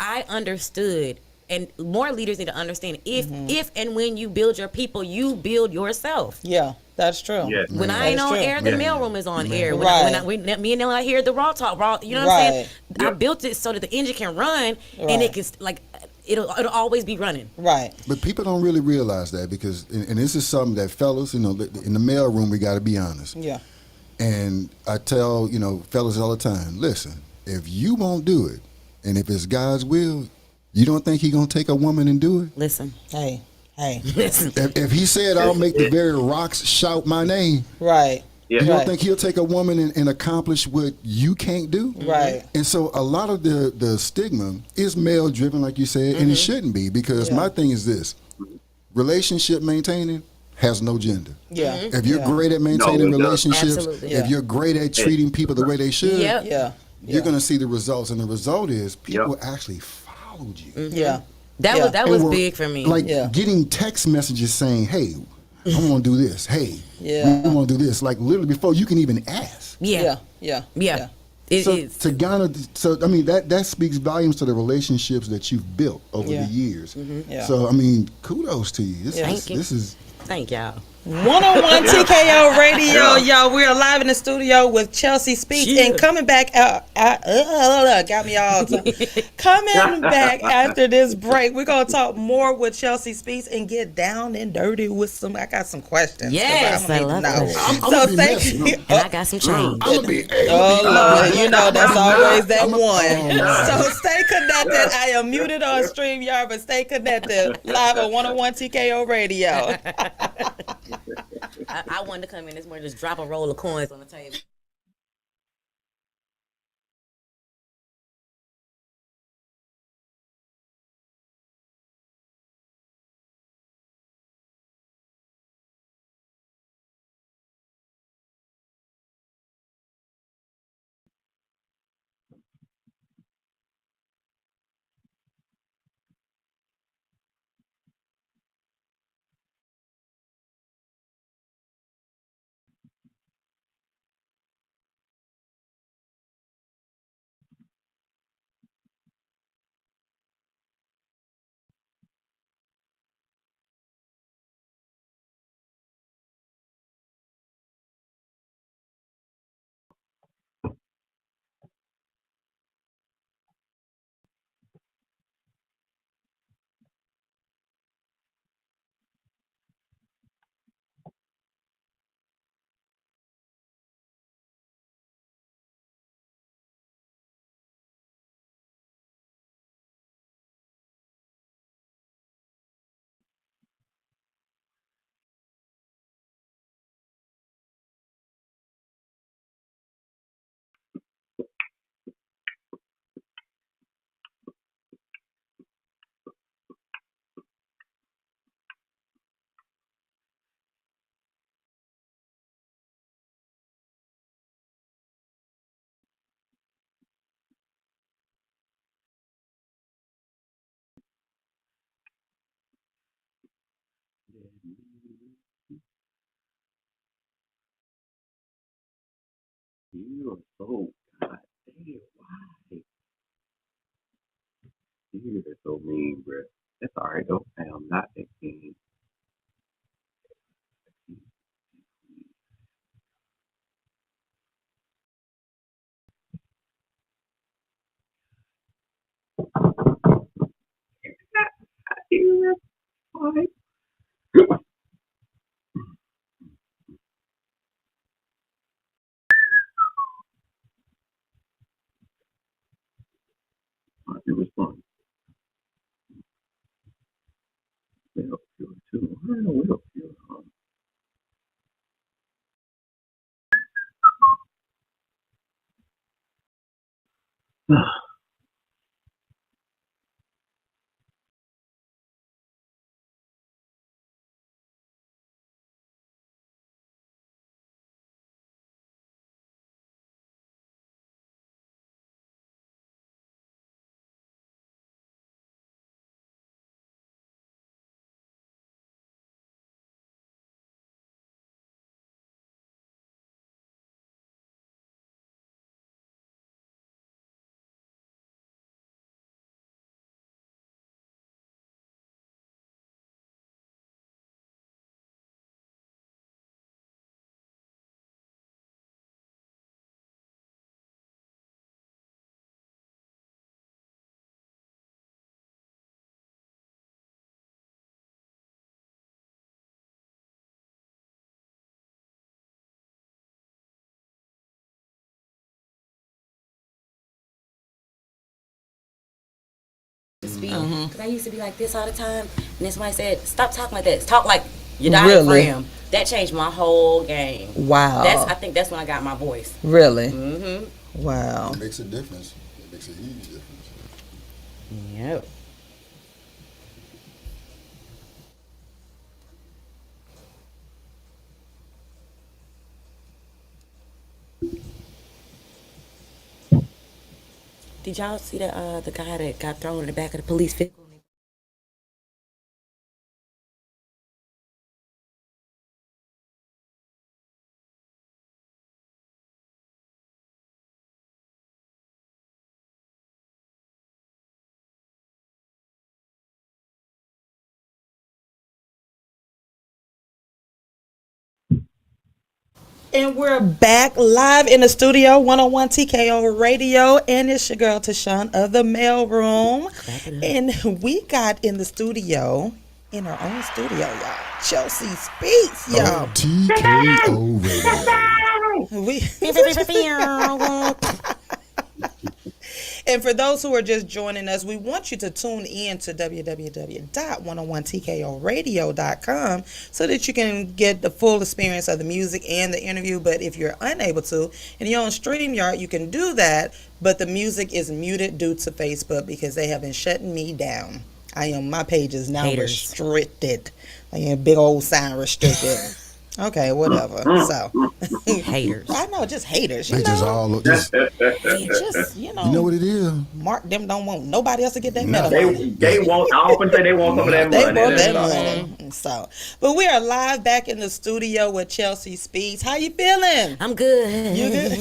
I understood. And more leaders need to understand if and when you build your people, you build yourself. Yeah, that's true. Yes. When I ain't on air, the mailroom is on air. When me and Ellen hear the raw talk, you know what I'm saying? I built it so that the engine can run and it can like it'll always be running. Right. But people don't really realize that because, and this is something that fellas, you know, in the mailroom we got to be honest. Yeah. And I tell fellas all the time, listen, if you won't do it, and if it's God's will. You don't think he gonna take a woman and do it? Listen. Hey. Listen. If he said I'll make the very rocks shout my name. Right. You don't think he'll take a woman and accomplish what you can't do? Right. And so a lot of the stigma is male driven, like you said, and it shouldn't be, because my thing is this: relationship maintaining has no gender. Yeah. If you're great at maintaining relationships, Absolutely. if you're great at treating people the way they should, you're gonna see the results. And the result is people actually you. Yeah. That was big for me. Like getting text messages saying, hey, I want to do this. Hey, we want to do this. Like literally before you can even ask. Yeah. It so is. to Ghana, so I mean that speaks volumes to the relationships that you've built over Yeah. the years. Yeah. So I mean, kudos to you. Thank you. This is Thank y'all. 101 TKO Radio, yo. We're live in the studio with Chelsea Speaks, Yeah. and coming back out, got me all coming back after this break. We're gonna talk more with Chelsea Speaks and get down and dirty with some. I got some questions. 'Cause Yes, I'm I gonna need love to know. questions. I'm So gonna be thank messy. you. And I got some change. I'm gonna be. Oh Lord, you know that's always that I'm a- one. oh, my. So stay connected. I am muted on StreamYard, but stay connected live on 101 TKO Radio. I wanted to come in this morning, just drop a roll of coins on the table. You are so goddamn why? You are so mean, bro. That's all right though. I am not that mean. You are fine. It was fun. Will feel too. I don't know will feel. Speak. Because I used to be like this all the time. And then somebody said, stop talking like that. Talk like your Really? diaphragm. That changed my whole game. Wow. I think that's when I got my voice. Really? Mm-hmm. Wow. It makes a difference. It makes a huge difference. Yep. Did y'all see the guy that got thrown in the back of the police vehicle? And we're back live in the studio, 101 TKO Radio, and it's your girl TaShon of the Mailroom. And we got in the studio, in our own studio, y'all, Chelsea Speaks, y'all. TKO Radio. We And for those who are just joining us, we want you to tune in to www.101tkoradio.com so that you can get the full experience of the music and the interview. But if you're unable to, and you're on StreamYard, you can do that, but the music is muted due to Facebook because they have been shutting me down. My page is now restricted. Like a big old sign, restricted. Okay, whatever. So Haters. I know, just haters. They just all just, You know what it is. Mark them don't want nobody else to get that No. medal. They want. I often say they want some of that They money. want that That's all. money. So, but we are live back in the studio with Chelsea Speaks. How you feeling? I'm good. You good?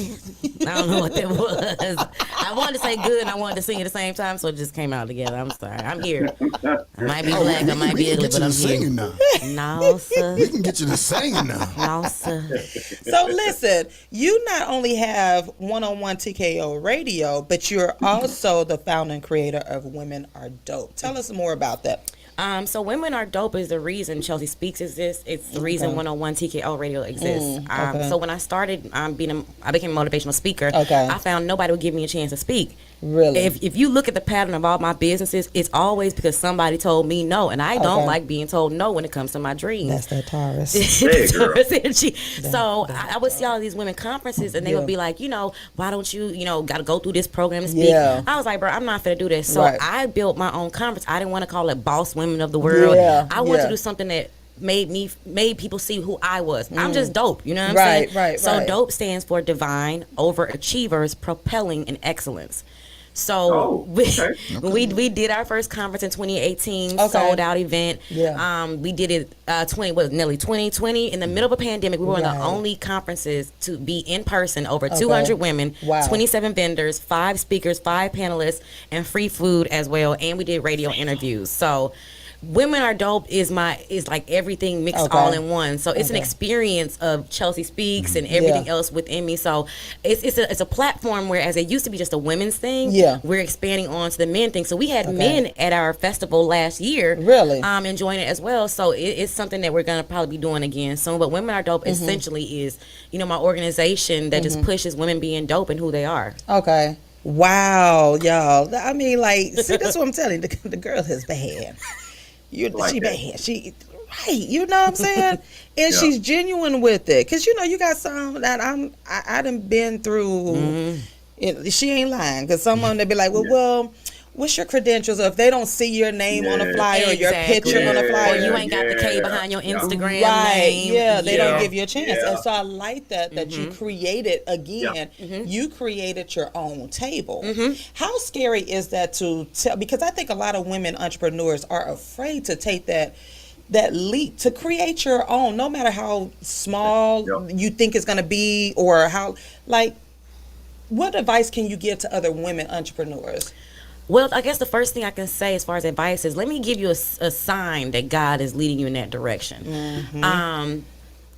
I don't know what that was. I wanted to say good and I wanted to sing at the same time, so it just came out together. I'm sorry. I'm here. I might be black, I might We be can ugly, get you but I'm to singing here. now. No, sir. We can get you to singing now. No, sir. So listen, you not only have 101 TKO Radio, but you're also the founder and creator of Women Are Dope. Tell us more about that. So Women Are Dope is the reason Chelsea Speaks exists. It's the reason 101 TKO Radio exists. Okay. So when I started I became a motivational speaker. Okay. I found nobody would give me a chance to speak. Really? If you look at the pattern of all my businesses, it's always because somebody told me no, and I don't like being told no when it comes to my dreams. That's that Taurus. Hey, girl. Taurus energy. So I would see all these women conferences, and they would be like, why don't you, got to go through this program to speak? Yeah. I was like, bro, I'm not going to do this. So Right. I built my own conference. I didn't want to call it Boss Women of the World. Yeah, I wanted yeah. to do something that made people see who I was. I'm just dope, you know what I'm Right, saying? right, So right. dope stands for divine overachievers propelling in excellence. So we did our first conference in 2018, Okay. sold out event. Yeah. We did it nearly 2020 in the middle of a pandemic. We were one of the Right. only conferences to be in person. Over 200 women, Wow. 27 vendors, 5 speakers, 5 panelists, and free food as well. And we did radio interviews. So. Women Are Dope is like everything mixed Okay. all in one. So it's an experience of Chelsea Speaks and everything Yeah. else within me. So it's a platform where, as it used to be just a women's thing, Yeah. we're expanding on to the men thing. So we had men at our festival last year, Really? enjoying it as well. So it's something that we're gonna probably be doing again soon. But Women Are Dope essentially is, my organization that just pushes women being dope and who they are. Okay. Wow, y'all. I mean, see, that's what I'm telling you. The girl is bad. Like She that. bad. She right. You know what I'm saying? And she's genuine with it. Cause you got some that I done been through. She ain't lying. Cause some of them they be like, well, what's your credentials? Or if they don't see your name on the flyer or your picture on the Or flyer, you ain't got the K behind your Instagram right? name. Yeah, they don't give you a chance. Yeah. And so I like that you created again. You created your own table. How scary is that to tell? Because I think a lot of women entrepreneurs are afraid to take that leap to create your own, no matter how small you think it's going to be or how what advice can you give to other women entrepreneurs? Well, I guess the first thing I can say as far as advice is let me give you a sign that God is leading you in that direction.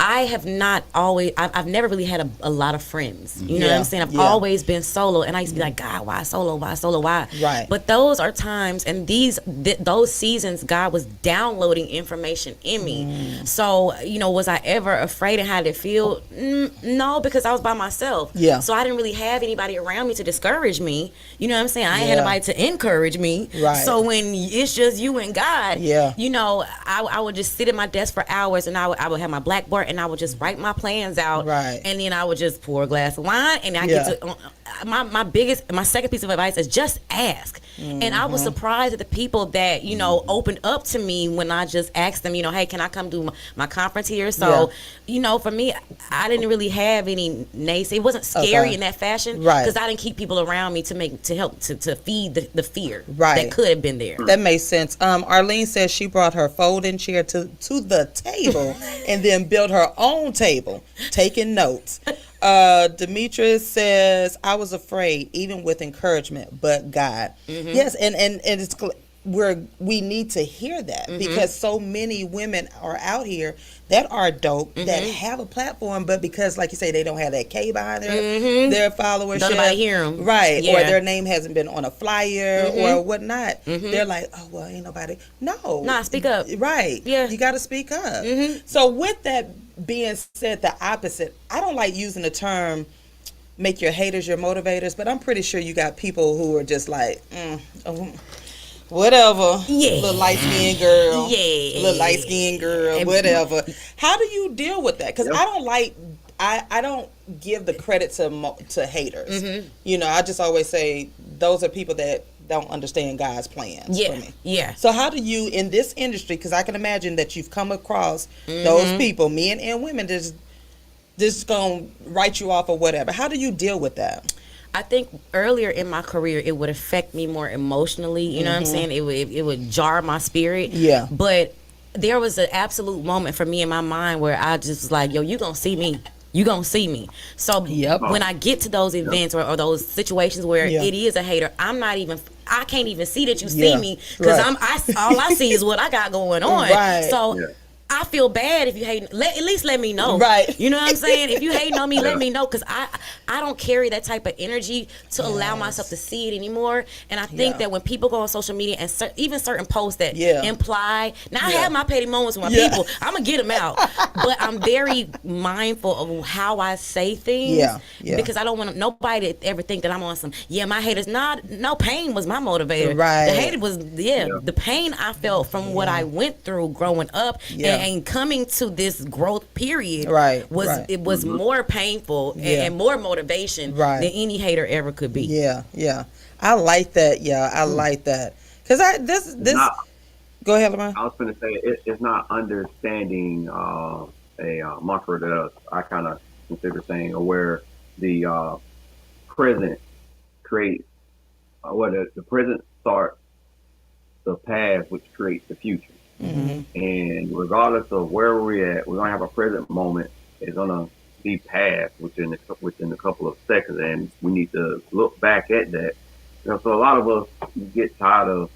I have not always, I've never really had a lot of friends. You know what I'm saying? I've always been solo. And I used to be like, God, why solo? Why solo? Why? Right. But those are times, and those seasons, God was downloading information in me. So, was I ever afraid of how to feel? No, because I was by myself. Yeah. So I didn't really have anybody around me to discourage me. You know what I'm saying? I ain't had nobody to encourage me. Right. So when it's just you and God, I would just sit at my desk for hours, and I would have my blackboard, and I would just write my plans out. Right. And then I would just pour a glass of wine, and I get to my second piece of advice is just ask. And I was surprised at the people that opened up to me when I just asked them, hey, can I come do my conference here? So for me, I didn't really have any naysay. It wasn't scary in that fashion, Right. because I didn't keep people around me to help to feed the fear Right. that could have been there. That makes sense. Arlene says she brought her folding chair to the table and then built her own table, taking notes. Demetrius says, I was afraid, even with encouragement, but God. Yes, and it's we need to hear that because so many women are out here that are dope that have a platform, but because like you say they don't have that K behind their followership, don't nobody hear them, right? Or their name hasn't been on a flyer or whatnot. They're like, oh well, ain't nobody. No, nah, speak up, right? Yeah, you got to speak up. So with that being said, the opposite. I don't like using the term make your haters your motivators, but I'm pretty sure you got people who are just like, whatever, little light skinned girl, little light skinned girl, whatever. How do you deal with that? Because I don't like, I don't give the credit to haters. You know, I just always say those are people that don't understand God's plans for me. Yeah. So how do you in this industry? Because I can imagine that you've come across those people, men and women, just gonna write you off or whatever. How do you deal with that? I think earlier in my career, it would affect me more emotionally. You know what I'm saying? It would jar my spirit. Yeah. But there was an absolute moment for me in my mind where I just was like, yo, you gonna see me. You gonna see me. So when I get to those events or those situations where it is a hater, I can't even see that you see me because all I see is what I got going on. Right. So I feel bad if you hate. At least let me know. Right. You know what I'm saying? If you hating on me, let me know because I don't carry that type of energy to allow myself to see it anymore. And I think that when people go on social media and even certain posts that imply, now I have my petty moments with my people. I'm gonna get them out, but I'm very mindful of how I say things. Because I don't want nobody to ever think that I'm on some. My haters. No, pain was my motivator. Right. The hate was the pain I felt from what I went through growing up. And coming to this growth period it was more painful and more motivation than any hater ever could be. I like that. I like that because this go ahead, Lamar. I was going to say it's not understanding a mantra that I kind of consider saying where the present creates the present starts the past which creates the future. And regardless of where we're at, we're gonna have a present moment. It's gonna be past within a couple of seconds, and we need to look back at that. You know, so a lot of us get tired of,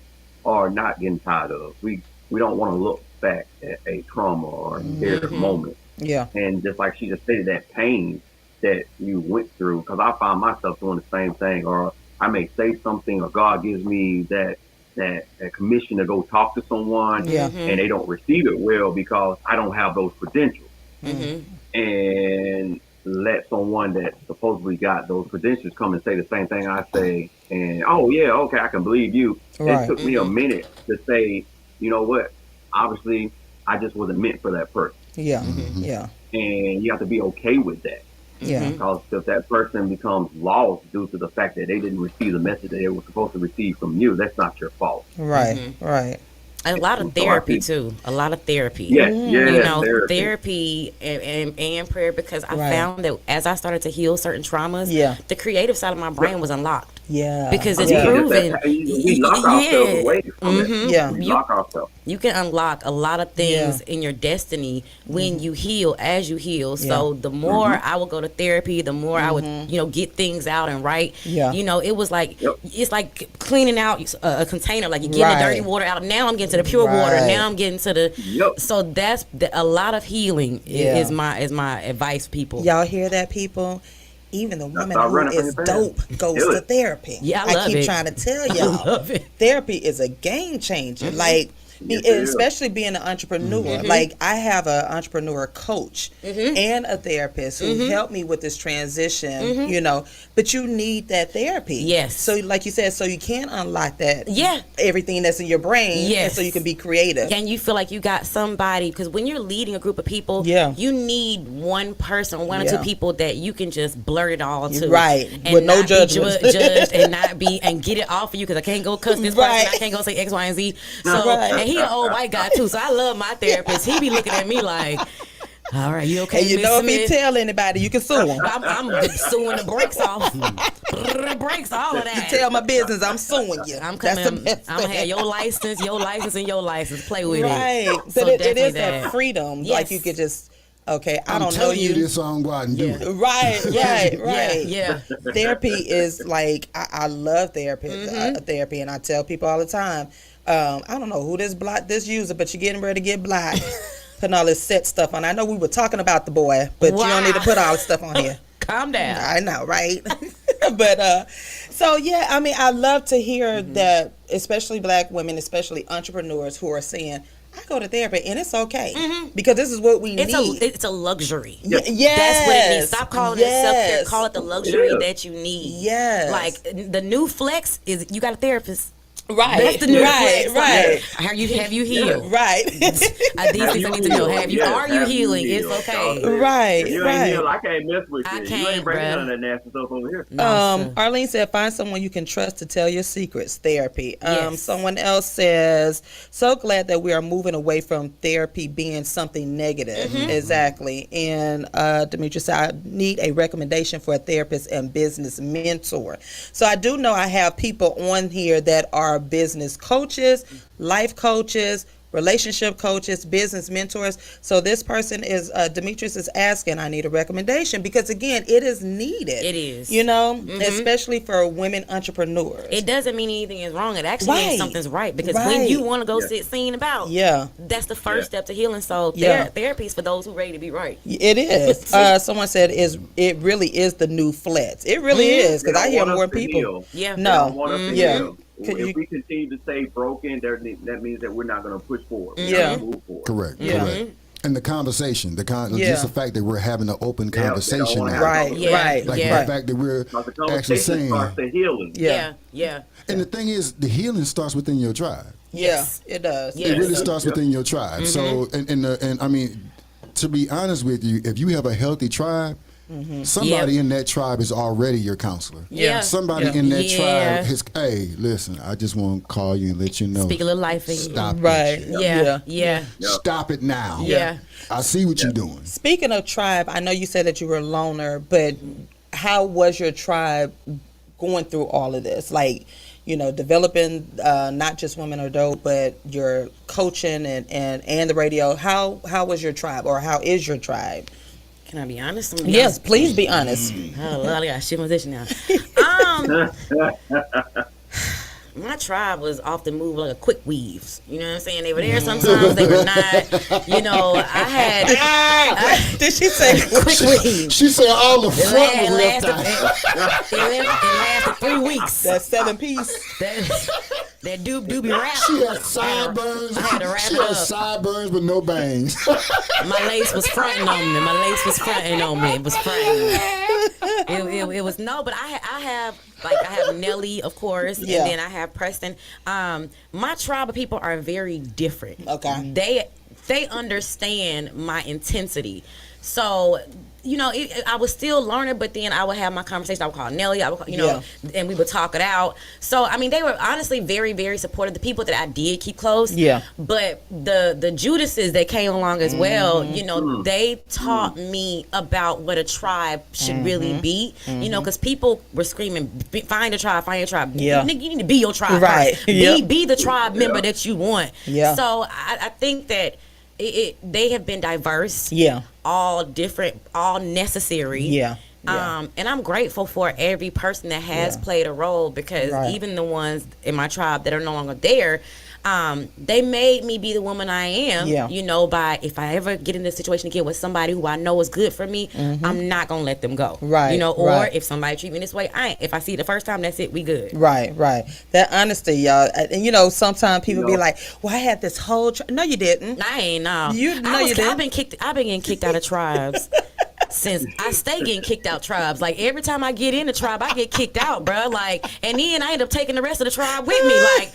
or not getting tired of. We don't want to look back at a trauma or a embarrassing moment. And just like she just stated, that pain that you went through, because I find myself doing the same thing, or I may say something, or God gives me that commission to go talk to someone and they don't receive it well because I don't have those credentials. And let someone that supposedly got those credentials come and say the same thing I say and okay, I can believe you. It took me a minute to say, you know what, obviously I just wasn't meant for that person. And you have to be okay with that. Because if that person becomes lost due to the fact that they didn't receive the message that they were supposed to receive from you, that's not your fault. Right. A lot of therapy too. A lot of therapy. You know, therapy and prayer, because I found that as I started to heal certain traumas, the creative side of my brain was unlocked. Because it's proven. We lock ourselves away from it. We lock ourselves. You can unlock a lot of things in your destiny when you heal, as you heal. So the more I would go to therapy, the more I would, get things out and write. You know, it was like, it's like cleaning out a container, like you're getting the dirty water out. Now I'm getting to the pure water. Now I'm getting to the, so that's a lot of healing is my advice, people. Y'all hear that, people? Even the woman who is dope goes to therapy. I keep trying to tell y'all, therapy is a game changer. Like, especially being an entrepreneur. Like, I have an entrepreneur coach and a therapist who helped me with this transition, but you need that therapy. So like you said, so you can unlock that, everything that's in your brain, and so you can be creative. And you feel like you got somebody, because when you're leading a group of people, you need one person, one or two people that you can just blurt it all to. And with no judgment. Judged and not be, and get it off of you, because I can't go cuss this person, I can't go say X, Y, and Z. So, and he an old white guy too, so I love my therapist. He be looking at me like, all right, you okay? And you know, if he tell anybody, you can sue him. I'm suing the brakes off. Brakes, all of that. You tell my business, I'm suing you. I'm coming. I'm gonna have your license, and your license. Play with it. Right. So it is that freedom. Like you could just, okay, I don't know you. This song, go out and do it. Right. Therapy is like, I love therapy, and I tell people all the time, I don't know who this user, but you're getting ready to get blocked. Putting all this set stuff on. I know we were talking about the boy, but you don't need to put all this stuff on here. Calm down. I know, right? But so yeah, I mean, I love to hear that, especially Black women, especially entrepreneurs who are saying, I go to therapy and it's okay because this is what we need. It's a luxury. Yes. That's what it means. Stop calling it self-care. Call it the luxury Yeah. that you need. Yes. Like the new flex is you got a therapist. Right. That's the new right. flex. Right. Have you healed? Right. These things I need to know. Are you Have healing? you It's healed? okay. Right. If you right. ain't healed, I can't mess with I you. You can't, ain't bringing bruh. none of that nasty stuff over here. Arlene said, find someone you can trust to tell your secrets. Therapy. Yes. Someone else says, so glad that we are moving away from therapy being something negative. Exactly. And Demetria said, I need a recommendation for a therapist and business mentor. So I do know I have people on here that are business coaches, life coaches, relationship coaches, business mentors. So this person is, Demetrius is asking, I need a recommendation because again, it is needed. It is. You know, especially for women entrepreneurs. It doesn't mean anything is wrong. It actually Right. means something's right because Right. when you want to go sit seen about, Yeah, that's the first step to healing. So Yeah. therapy is for those who ready to be right. it is. Someone said it really is the new flex. It really is They because I don't hear want us more to people. heal. Yeah. They No. don't want us to Yeah. heal. Could If you- we continue to stay broken, that means that we're not going to push forward. We're Yeah. not gonna move forward. Correct. Yeah. Correct. And the conversation, Yeah. just the fact that we're having an open They don't conversation wanna now. have Right, Yeah. right, Like Yeah. the fact that we're Because the actually conversation saying, starts the healing. Yeah. Yeah. and the thing is, the healing starts within your tribe. Yeah, it does. Yeah. It really Yes. starts within your tribe. So, and I mean, to be honest with you, if you have a healthy tribe, somebody in that tribe is already your counselor. Yeah. Somebody Yeah. in that Yeah. tribe is, hey, listen, I just want to call you and let you know. Speak a little life in you. Stop Right. it. Yeah. Yeah. Stop it now. Yeah. I see what you're doing. Speaking of tribe, I know you said that you were a loner, but how was your tribe going through all of this? Like, you know, developing not just Women Are Dope, but your coaching and the radio. How was your tribe, or how is your tribe? Can I be honest? I'm gonna be Yes, honest. please be honest. Oh, Lord, I got shit my position now. My tribe was off the move like a quick weaves. You know what I'm saying? They were there sometimes, they were not. You know, I had Did she say quick weaves. She said all the front It was left lasted, out. it lasted 3 weeks. that 7-piece? That doobie wrap. She had sideburns. I had to wrap She it had up. sideburns with no bangs. My lace was fronting on me. My lace was fronting on me. It was fronting. It was no, but I have Nelly, of course, Yeah. and then I have Preston. My tribe of people are very different. Okay. They understand my intensity. So, you know, I was still learning, but then I would have my conversation. I would call Nelly, and we would talk it out. So, I mean, they were honestly very, very supportive. The people that I did keep close. Yeah. But the Judases that came along as well, you know, they taught me about what a tribe should really be. You know, because people were screaming, find a tribe, find your tribe. Yeah. You need to be your tribe. Right. First. Yep. Be the tribe member that you want. Yeah. So, I think that they have been diverse. Yeah. All different, all necessary. Yeah. Yeah. And I'm grateful for every person that has played a role, because Right. even the ones in my tribe that are no longer there, they made me be the woman I am. Yeah. You know, by if I ever get in this situation again with somebody who I know is good for me, I'm not gonna let them go. Right, You know, or right. if somebody treat me this way, I ain't. If I see it the first time, that's it. We good. Right. That honesty, y'all. And you know, sometimes people be like, "Well, I had this whole." No, you didn't. I ain't no. You- no, you didn't. I've been getting kicked out of tribes. Since I stay getting kicked out tribes, like every time I get in the tribe, I get kicked out, bro. Like, and then I end up taking the rest of the tribe with me. Like,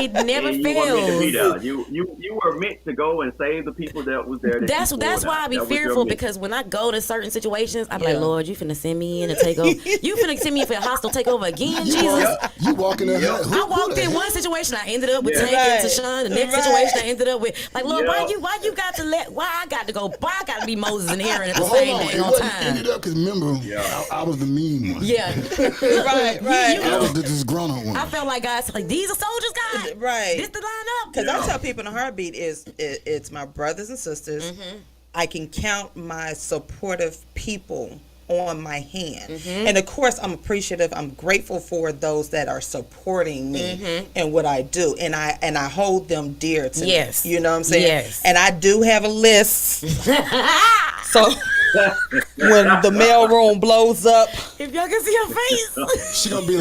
it never And you were meant to be fails. there. You were meant to go and save the people that was there. That's why I be fearful, because when I go to certain situations, I'm like, Lord, you finna send me in to take over. You finna send me in for a hostile takeover again, Jesus. You walking in there. I walked in one situation, I ended up with Tank Right. and TaShon. The next Right. situation, I ended up with like, Lord, Yeah. why you got to why I got to go? Why I got to be Moses and Aaron at the Well, hold same on. day It on wasn't time? ended up because remember, I was the mean one. Yeah. Right. I was the disgruntled one. I felt like God said, like, these are soldiers, God. Right. This the line up. Because I tell people in a heartbeat it's my brothers and sisters. I can count my supportive people on my hand. And of course, I'm appreciative. I'm grateful for those that are supporting me in what I do, and I hold them dear to me. You know what I'm saying? Yes. And I do have a list. So when the mailroom blows up, If y'all can see her face. She gonna be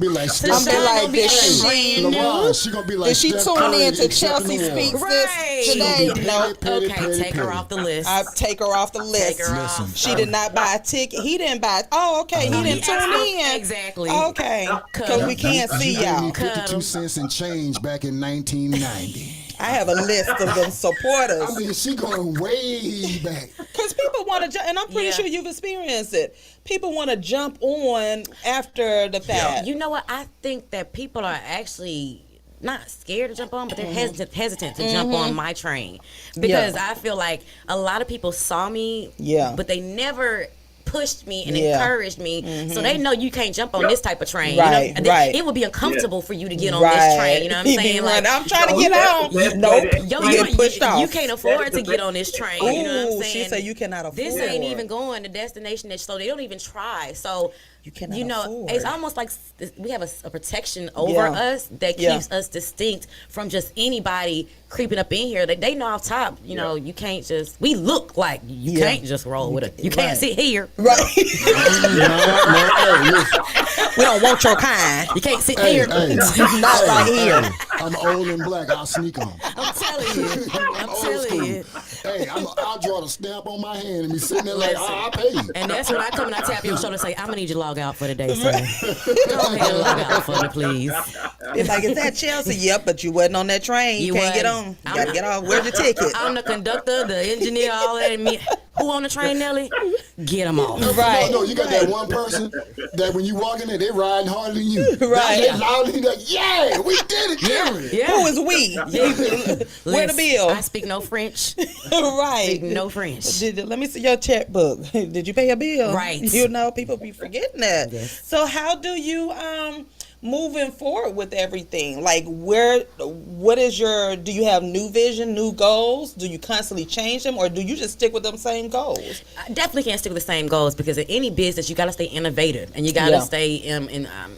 like, I'm Steph- be like, gonna be did she, Hey, LaRon, she gonna be like, did she Steph tune Curry in to accepting Chelsea awards. Speaks Right. this today? Petty, No. petty, Okay, petty, take her petty. off the list. I take her off the list. Take her off. Listen. She did not buy a ticket. He didn't buy. Oh, okay. He didn't tune in. Exactly. Okay, because we can't see You gave y'all. me 52 cents and change back in 1990. I have a list of them supporters. I mean, she going way back. Because people want to, and I'm pretty Yeah. sure you've experienced it. People want to jump on after the fact. You know what? I think that people are actually not scared to jump on, but they're hesitant to jump on my train because I feel like a lot of people saw me, but they never pushed me and encouraged me, so they know you can't jump on this type of train. Right, you know? right. It would be uncomfortable for you to get on this train. You know what I'm He be saying? running, Like, I'm trying to get on. Nope. yo, You get pushed off. you can't afford to get on this train. You know what I'm Ooh, saying? she said you cannot afford. This ain't even going to destination, so they don't even try. So You cannot you know, afford. it's almost like we have a protection over us that keeps us distinct from just anybody creeping up in here. They know off top, you know, you can't just. We look like you can't just roll with it. You can't sit here. Right. Hey, listen. We don't want your kind. You can't sit Hey, here. hey. Not right here. I'm old and black. I'll sneak on. I'm telling you. I'm Old telling school. you. Hey, I'll draw the stamp on my hand and be sitting there like, I'll pay you. And that's when I come and I tap your shoulder and say, I'm gonna need you to log out for the day, sir. Go ahead and log out for me, please. It's like, is that Chelsea? Yep, but you wasn't on that train. You can't get on. You gotta get off. Where's your ticket? I'm the conductor, the engineer, all that. And me. Who on the train, Nelly? Get them off. Right. No, you got that one person that when you walk in there, they riding harder than you. Right. They loudly like, yeah, we did it, Gary. Yeah. Who is we? Where the Listen, bill? I speak no French. Right. Speak no French. Let me see your checkbook. Did you pay a bill? Right. You know, people be forgetting that. Yes. So how do you moving forward with everything? Like do you have new vision, new goals? Do you constantly change them, or do you just stick with them same goals? I definitely can't stick with the same goals because in any business you got to stay innovative and you got to stay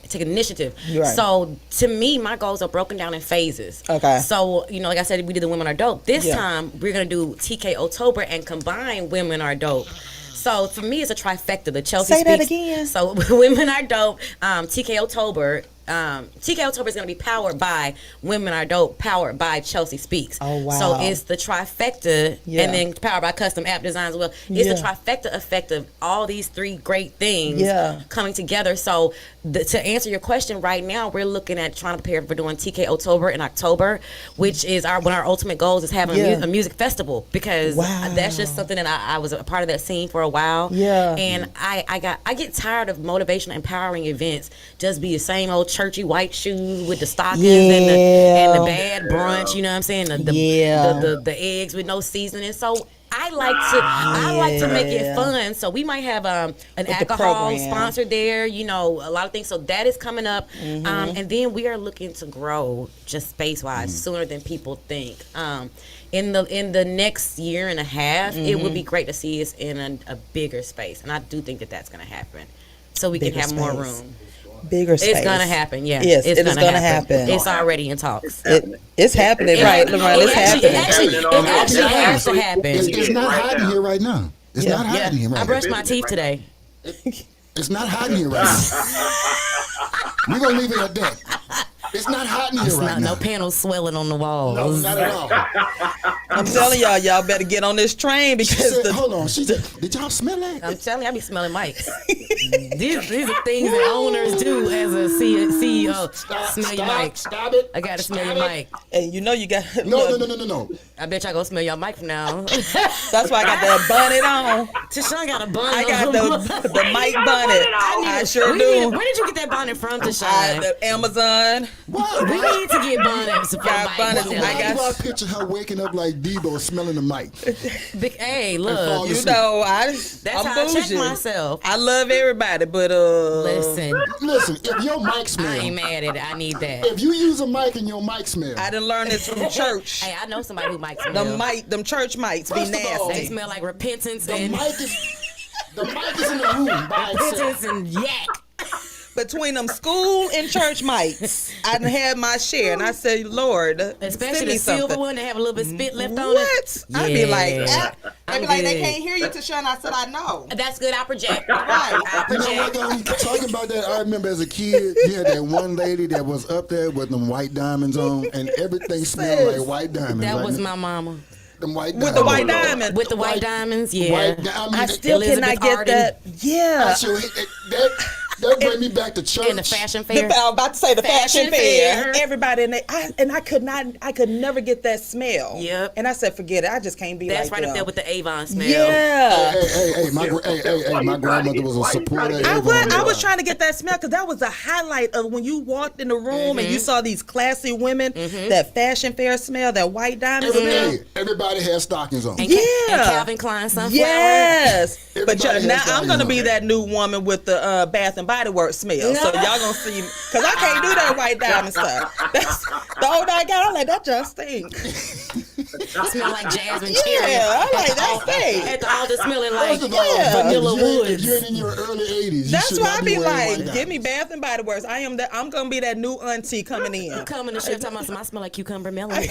take initiative. Right. So to me, my goals are broken down in phases. Okay. So you know, like I said, we did the Women Are Dope. This Yeah. time we're gonna do TK October and combine Women Are Dope. So for me, it's a trifecta. The Chelsea Say that Speaks. again. So Women Are Dope, TK October. TK October is going to be powered by Women Are Dope, powered by Chelsea Speaks. Oh, wow. So it's the trifecta, Yeah. and then powered by custom app designs as well. It's the Yeah. trifecta effect of all these three great things Yeah. coming together. So to answer your question, right now we're looking at trying to prepare for doing TK October in October, which is one of our ultimate goals is having Yeah. a music festival because Wow. that's just something that I was a part of that scene for a while. Yeah. And I get tired of motivational, empowering events just be the same old churchy white shoes with the stockings and the bad brunch. You know what I'm saying? The eggs with no seasoning. So I like to make it fun. So we might have an alcohol program. sponsored there. You know, a lot of things. So that is coming up, and then we are looking to grow just space wise sooner than people think. In the next year and a half, it would be great to see us in a bigger space, and I do think that that's going to happen, so we Bigger can have more space. room. Bigger space. It's gonna happen, yeah. Yes, it's it is gonna happen. It's already in talks. It's happening, right, Lamar? It's happening. It actually has to happen. It's not hot in here right now. It's not hot Yeah, in here right I now. brushed my teeth today. It's not hot in here right now. We're going to leave it at that. It's not hot in here right No now. panels swelling on the walls. No, not at all. I'm telling y'all better get on this train She because said, hold on. She said, did y'all smell that? I'm telling you, I be smelling mics. these are things that owners do as a CEO. Smell your mic. Stop it. I gotta smell Stop your it. mic. and you know you got No. I bet y'all gonna smell your mic from now. That's why I got that bonnet on. TaShon got a bonnet. I got the mic bonnet. I sure Where do. did you get that bonnet from, TaShon? The Amazon. What? We need to get bonnets. For Got mics. bonnets. Why I got- do I picture her waking up like Debo smelling the mic? Hey, fall look. You asleep. know, That's I'm how I check bougie. myself. I love everybody, but Listen, Listen, if your mic I smell, ain't mad at it. I need that. if you use a mic and your mic smell, I didn't learn this from church. Hey, I know somebody who mics smell. Them church mics be First of all, They nasty. smell like repentance the and mic is The mic is in the room by itself. Pigeons and yak. Between them school and church mics, I done had my share, and I said, Lord, Especially send me the silver something. one that have a little bit of spit left on it. What? I'd be like, Yeah. I'd be I'm like, they good. can't hear you, TaShon. I said, I know. That's good. I project. Right. I You know what, project. though? Talking about that, I remember as a kid, you had that one lady that was up there with them white diamonds on, and everything smelled like white diamonds. That right? was my mama. Them white With the white Lord. diamond. With the white diamonds, yeah. White diamonds. I still Elizabeth cannot get Arden. that. Yeah. That bring me back to church. In the fashion I fair. was about to say the fashion Fashion fair. fair. Everybody in there, I could never get that smell. Yep. And I said, forget it. I just can't be That's like right them. up there with the Avon smell. Yeah. My grandmother was a supporter. of I Avon. was trying to get that smell because that was the highlight of when you walked in the room and you saw these classy women, that fashion fair smell, that white diamond smell. Everybody had stockings on. And, Yeah. and Calvin Klein sunflower. Yes. But Everybody now has I'm going to be diamonds that new woman with the Bath and Body Works smell. So y'all going to see, because I can't do that white diamond stuff. That's the older I got, I'm like, that just stink. Smell like jasmine cherry. Yeah, I'm like, that stink. At the altar smelling like First of all, vanilla if woods. you're in your early 80s, you That's should why not I be be wearing white like, diamonds. give me Bath and Body Works. I'm gonna be that new auntie coming in. I'm coming to chef talking about some. I smell like cucumber melon. Right.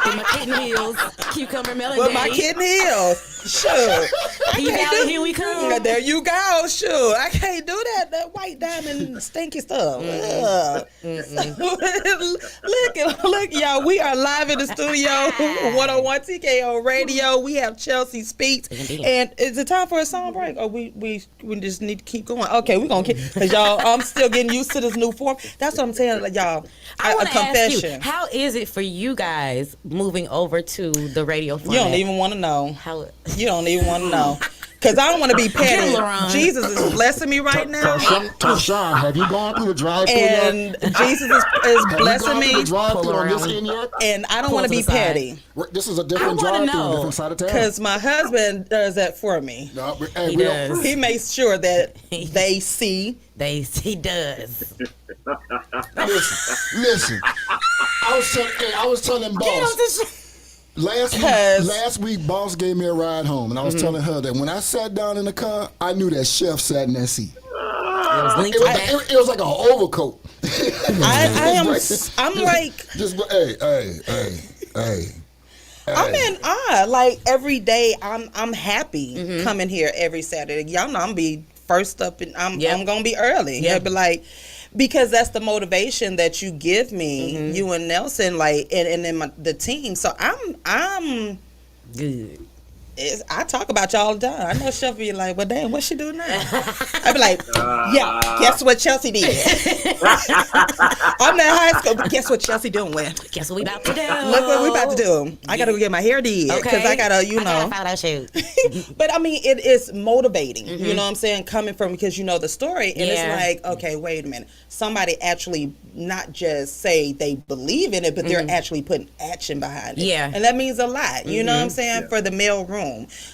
With my kitten heels, cucumber melon. With my daddy. kitten heels. Sure. P Valley, here we come. Yeah, there you go. Sure. I can't do that white diamond stinky stuff. Ugh. Look, y'all. We are live in the studio, 101 TKO Radio. We have Chelsea Speaks. And is it time for a song break? Or we just need to keep going? Okay, we're going to keep, because y'all, I'm still getting used to this new form. That's what I'm saying, like, y'all. I A want to ask you, confession. how is it for you guys moving over to the radio You format? don't even want to know. How? You don't even want to know. Because I don't want to be petty. LaRon. Jesus is blessing me right now. TaShon, have you gone through the drive-thru yet? And Jesus is Have blessing you gone through me. the drive-thru Pull on this around. end yet? And I don't Pull want to to be the side. petty. This is a different I wanna drive-thru on a know. different side of town. Because my husband does that for me. No, He does. He makes sure that they see. He does. Listen. I was telling boss. Cause- Last week, boss gave me a ride home, and I was telling her that when I sat down in the car, I knew that chef sat in that seat. It was linked It was, back. it was like an overcoat. I'm like, Just hey. I'm in awe. Like every day, I'm happy coming here every Saturday. Y'all know I'm be first up, and I'm gonna be early. Yep. I'll be like, because that's the motivation that you give me, you and Nelson, like, and then the team. So I'm Good. I talk about y'all all the time. I know Chef be like, well, damn, what she do now? I be like, yeah, guess what Chelsea did? I'm in high school, but guess what Chelsea doing? Guess what we about to do? Look what we about to do. I got to go get my hair did. Because I got to, I gotta follow shoot. But I mean, it is motivating. You know what I'm saying? Coming from, because you know the story. And it's like, okay, wait a minute. Somebody actually not just say they believe in it, but they're actually putting action behind it. Yeah. And that means a lot. You know what I'm saying? For the mail room.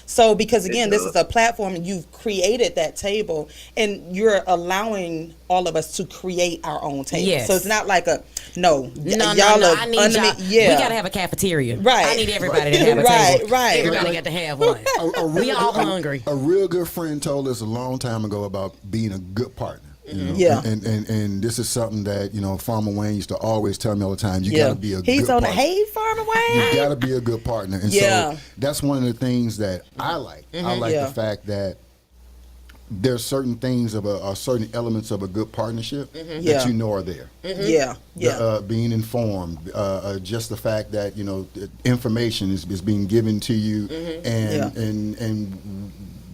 So, because again, this is a platform, and you've created that table, and you're allowing all of us to create our own table. Yes. So it's not like No, y'all are I need under y'all. me. Yeah. We gotta have a cafeteria. Right. I need everybody to have a Right, table. right. Everybody got to have one. We all hungry. A real good friend told us a long time ago about being a good partner. You know? Yeah. And this is something that, Farmer Wayne used to always tell me all the time. You gotta be a He's good on partner. the hay farmer way. You gotta be a good partner. And Yeah. so that's one of the things that I like. I like Yeah. the fact that there's certain things or certain elements of a good partnership Yeah. that you know are there. Yeah. Yeah. Being informed, just the fact that information is being given to you, and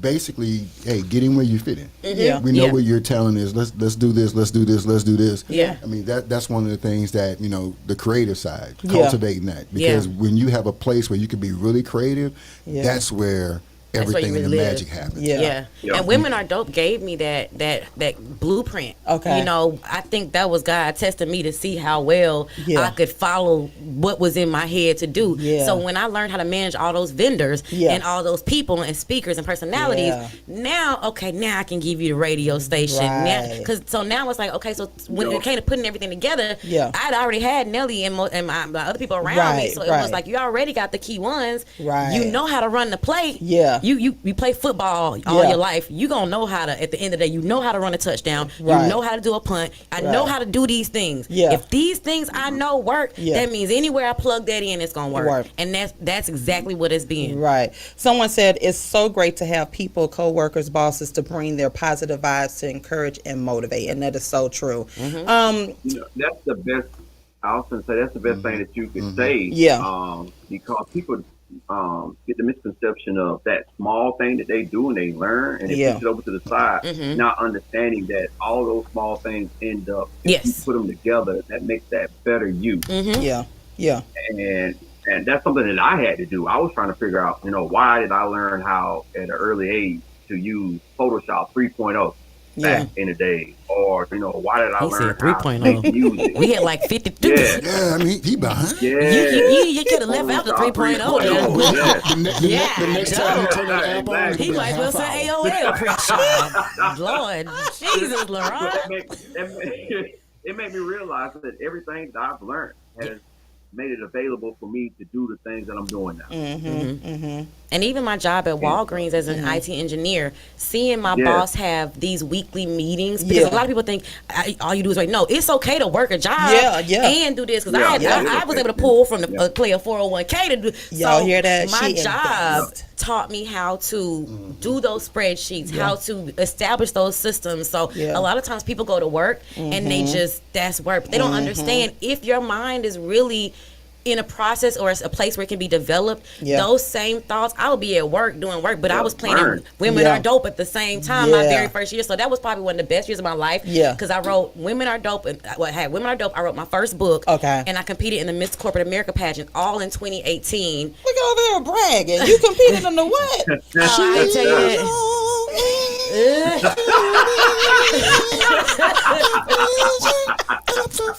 basically, hey, get in where you fit in. Yeah. We know Yeah. what you're telling is let's do this, let's do this, let's do this. Yeah. I mean that's one of the things that the creative side, Yeah. cultivating that, because when you have a place where you can be really creative, Yeah. that's where where you everything in the really live. magic happens. Yeah. And Women Are Dope gave me that blueprint. Okay. I think that was God testing me to see how well I could follow what was in my head to do. Yeah. So when I learned how to manage all those vendors and all those people and speakers and personalities, now I can give you the radio station. Right. So now it's like, okay, so when it came to putting everything together, I'd already had Nelly and my other people around me. Right, So it right. was like, you already got the key ones. Right. You know how to run the play. Yeah. you play football all Yeah. your life. You gonna know how to, at the end of the day, you know how to run a touchdown. Right. You know how to do a punt. I know Right. how to do these things. Yeah. If these things I know work, Yeah. that means anywhere I plug that in, it's gonna work. Work. And that's exactly what it's been. Right. Someone said it's so great to have people, co-workers, bosses to bring their positive vibes to encourage and motivate, and that is so true. That's the best. I often say that's the best thing that you can say. Yeah. Because people get the misconception of that small thing that they do and they learn and they Yeah. push it over to the side, not understanding that all those small things end up. Yes. If you put them together, that makes that better you. Yeah. Yeah. And that's something that I had to do. I was trying to figure out, why did I learn how at an early age to use Photoshop 3.0 back in the day? Or, why did I He learn said how to make 3.0. music? We had like 52. Yeah. Yeah, I mean, he behind. Yeah. You could have left out the 3.0. Yeah. The next time you turn that app on, Exactly. He might as well say AOL pressure. Lord Jesus, But LaRon. it made me realize that everything that I've learned has made it available for me to do the things that I'm doing now. And even my job at Walgreens as an IT engineer, seeing my boss have these weekly meetings, because a lot of people think all you do is wait. No, it's okay to work a job and do this. Because I was able to pull from the play a 401k to do. Y'all so hear that? My She job invest. taught me how to do those spreadsheets, how to establish those systems. So a lot of times people go to work and they just, that's work. But they don't understand if your mind is really in a process or a place where it can be developed, those same thoughts, I would be at work doing work, but I was planning Women Are Dope at the same time my very first year. So that was probably one of the best years of my life. Because I wrote Women Are Dope, and Women Are Dope, I wrote my first book. And I competed in the Miss Corporate America pageant all in 2018. Look over here bragging. You competed in the what? I tell you that.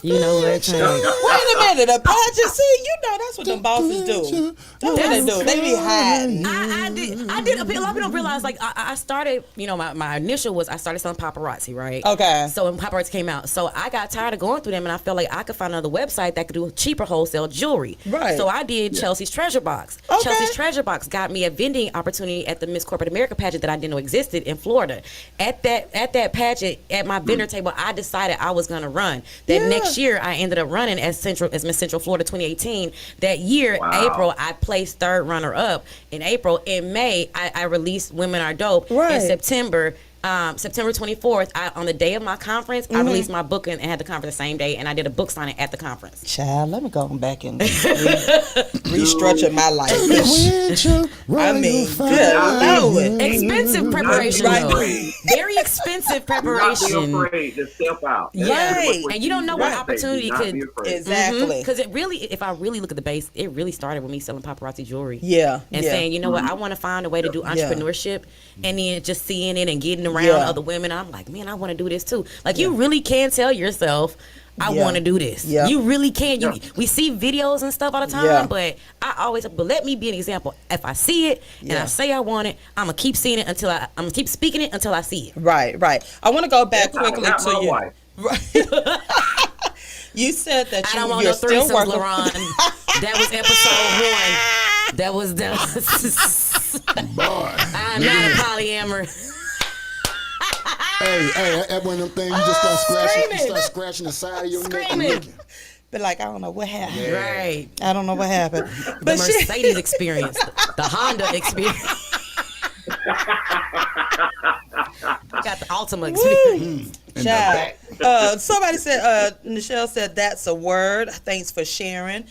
You know what? Wait a minute, a pageant. See, that's what them bosses do. That's what they do. They be hiding. I did. A lot of people don't realize. Like I started. My initial was I started selling paparazzi, right? Okay. So when paparazzi came out, so I got tired of going through them, and I felt like I could find another website that could do cheaper wholesale jewelry. Right. So I did Chelsea's Treasure Box. Okay. Chelsea's Treasure Box got me a vending opportunity at the Miss Corporate America pageant that I didn't know existed in Florida. At that pageant, at my vendor table, I decided I was going to run. That next year, I ended up running as Miss Central Florida 2018. That year, April, I placed third runner up. In April, in May, I released Women Are Dope. Right. In September 24th, on the day of my conference, I released my book and had the conference the same day, and I did a book signing at the conference. Child, let me go back and restructure my life. I mean, good Lord. Expensive preparation, though. Very expensive preparation. Not be afraid to step out. Right. And you don't know what opportunity could. Exactly. Because it really, if I really look at the base, it really started with me selling paparazzi jewelry. Yeah. And saying, you know what, I want to find a way to do entrepreneurship, and then just seeing it and getting around other women. I'm like, man, I want to do this too. Like you really can tell yourself, I want to do this. Yeah. You really can. We see videos and stuff all the time, but but let me be an example. If I see it and I say I want it, I'm gonna keep seeing it until I'm gonna keep speaking it until I see it. Right. I want to go back quickly Not to my you. wife. Right. You said that I don't want you're no still threesomes, working. LaRon. That was episode 1. That was Boy. I'm not a polyamorous. Hey, that one of them things you just start scratching, screaming. you start scratching the side of your neck. and Screaming. looking. But like, I don't know what happened. Right. I don't know what happened. The But Mercedes experience, the Honda experience. I got the Altima experience. Child. Somebody said, Nichelle said, that's a word. Thanks for sharing.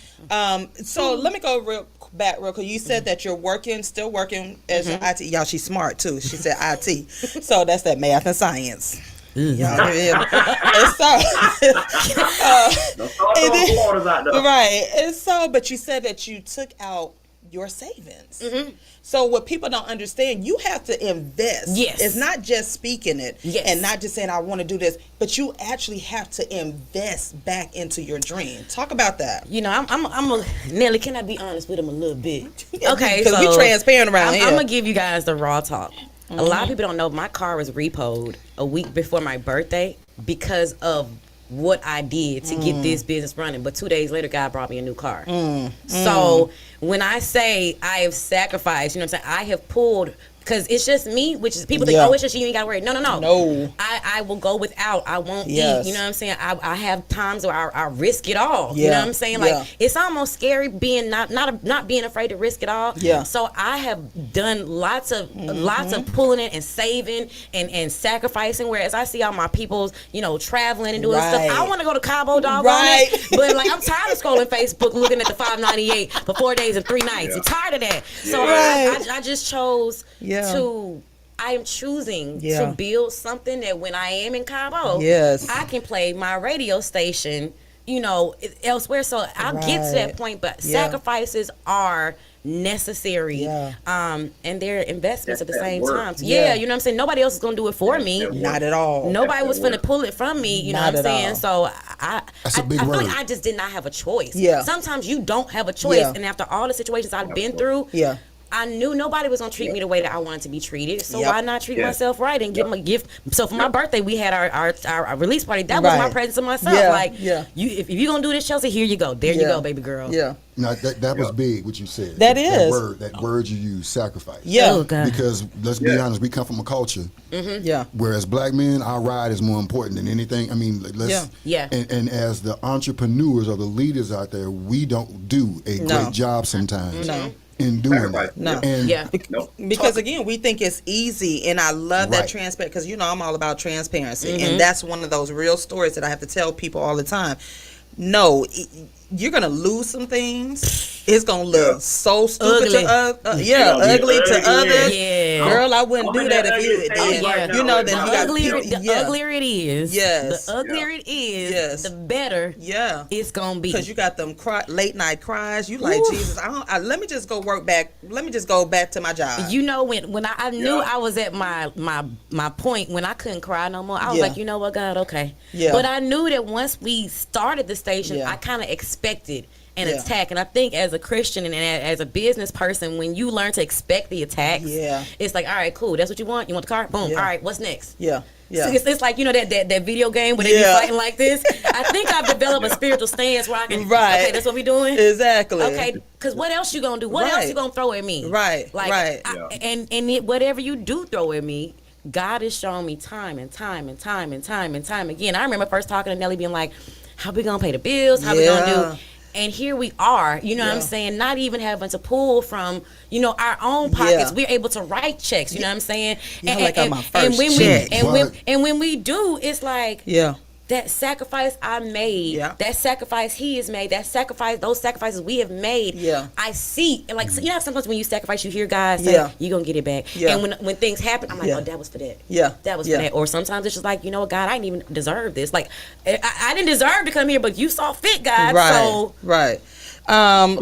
So let me go back real quick. You said that you're still working as an IT. Y'all, she's smart too. She said IT. So that's that math and science. Y'all hear me? And so, right. And so, but you said that you took out your savings. So what people don't understand, you have to invest. Yes. It's not just speaking it Yes. and not just saying I want to do this, but you actually have to invest back into your dream. Talk about that. You know, I'm a Nelly. Can I be honest with him a little bit? Okay, Because we transparent around here. I'm gonna give you guys the raw talk. A lot of people don't know my car was repoed a week before my birthday because of what I did to get this business running. But 2 days later, God brought me a new car. So when I say I have sacrificed, you know what I'm saying, I have pulled. Because it's just me, which is people think, oh, it's just you ain't got to worry. No. No. I will go without. I won't Yes. eat. You know what I'm saying? I have times where I risk it all. Yeah. You know what I'm saying? Like, Yeah. it's almost scary being not being afraid to risk it all. Yeah. So I have done lots of pulling it and saving and sacrificing. Whereas I see all my people's, you know, traveling and doing stuff. I want to go to Cabo, dog. Right. But like, I'm tired of scrolling Facebook, looking at the $5.98 for 4 days and 3 nights. I'm tired of that. So I just chose I am choosing to build something that when I am in Cabo, I can play my radio station, you know, elsewhere. So I'll get to that point, but sacrifices are necessary. And they're investments at the same time. So, you know what I'm saying? Nobody else is going to do it for me. Not at all. Nobody was going to pull it from me, you know what I'm saying? So I big feel word. like I just did not have a choice. Yeah. Sometimes you don't have a choice. And after all the situations I've been through, I knew nobody was gonna treat me the way that I wanted to be treated. So why not treat myself right and give them a gift? So for my birthday, we had our release party. That was my present to myself. You if you're gonna do this, Chelsea, here you go. There you go, baby girl. No, that was big what you said. That is. That word you use, sacrifice. Oh, God. Because let's be honest, we come from a culture. Whereas black men, our ride is more important than anything. I mean, let's. And as the entrepreneurs or the leaders out there, we don't do a great job sometimes. In doing that. Because again, we think it's easy, and I love that transparent, because you know I'm all about transparency, and that's one of those real stories that I have to tell people all the time. No, you're gonna lose some things. It's gonna look so stupid to us. Ugly to others. Girl, I wouldn't do that if you did. You know, then you got the uglier it is. Yes. The uglier it is. The better. It's gonna be. Because you got them late night cries. You like, Jesus. Let me just go work back. Let me just go back to my job. You know, when I knew I was at my point when I couldn't cry no more. I was like, you know what, God, okay. But I knew that once we started the station, I kind of expected an attack. And I think as a Christian and as a business person, when you learn to expect the attacks, it's like, all right, cool. That's what you want? You want the car? Boom. All right, what's next? So it's like, you know, that video game where they be fighting like this. I think I've developed a spiritual stance where I can, okay, that's what we doing? Exactly. Okay, because what else you gonna do? What else you gonna throw at me? Whatever you do throw at me, God has shown me time and time again. I remember first talking to Nelly being like, how we gonna pay the bills? How we gonna do? And here we are, you know what I'm saying? Not even having to pull from, you know, our own pockets. We're able to write checks, you know what I'm saying? And when we do, it's like, that sacrifice I made, that sacrifice he has made, that sacrifice, those sacrifices we have made, I see. And like, so, you know, sometimes when you sacrifice, you hear God say, you're going to get it back. And when things happen, I'm like, oh, that was for that. That was for that. Or sometimes it's just like, you know what, God, I didn't even deserve this. Like, I didn't deserve to come here, but you saw fit, God.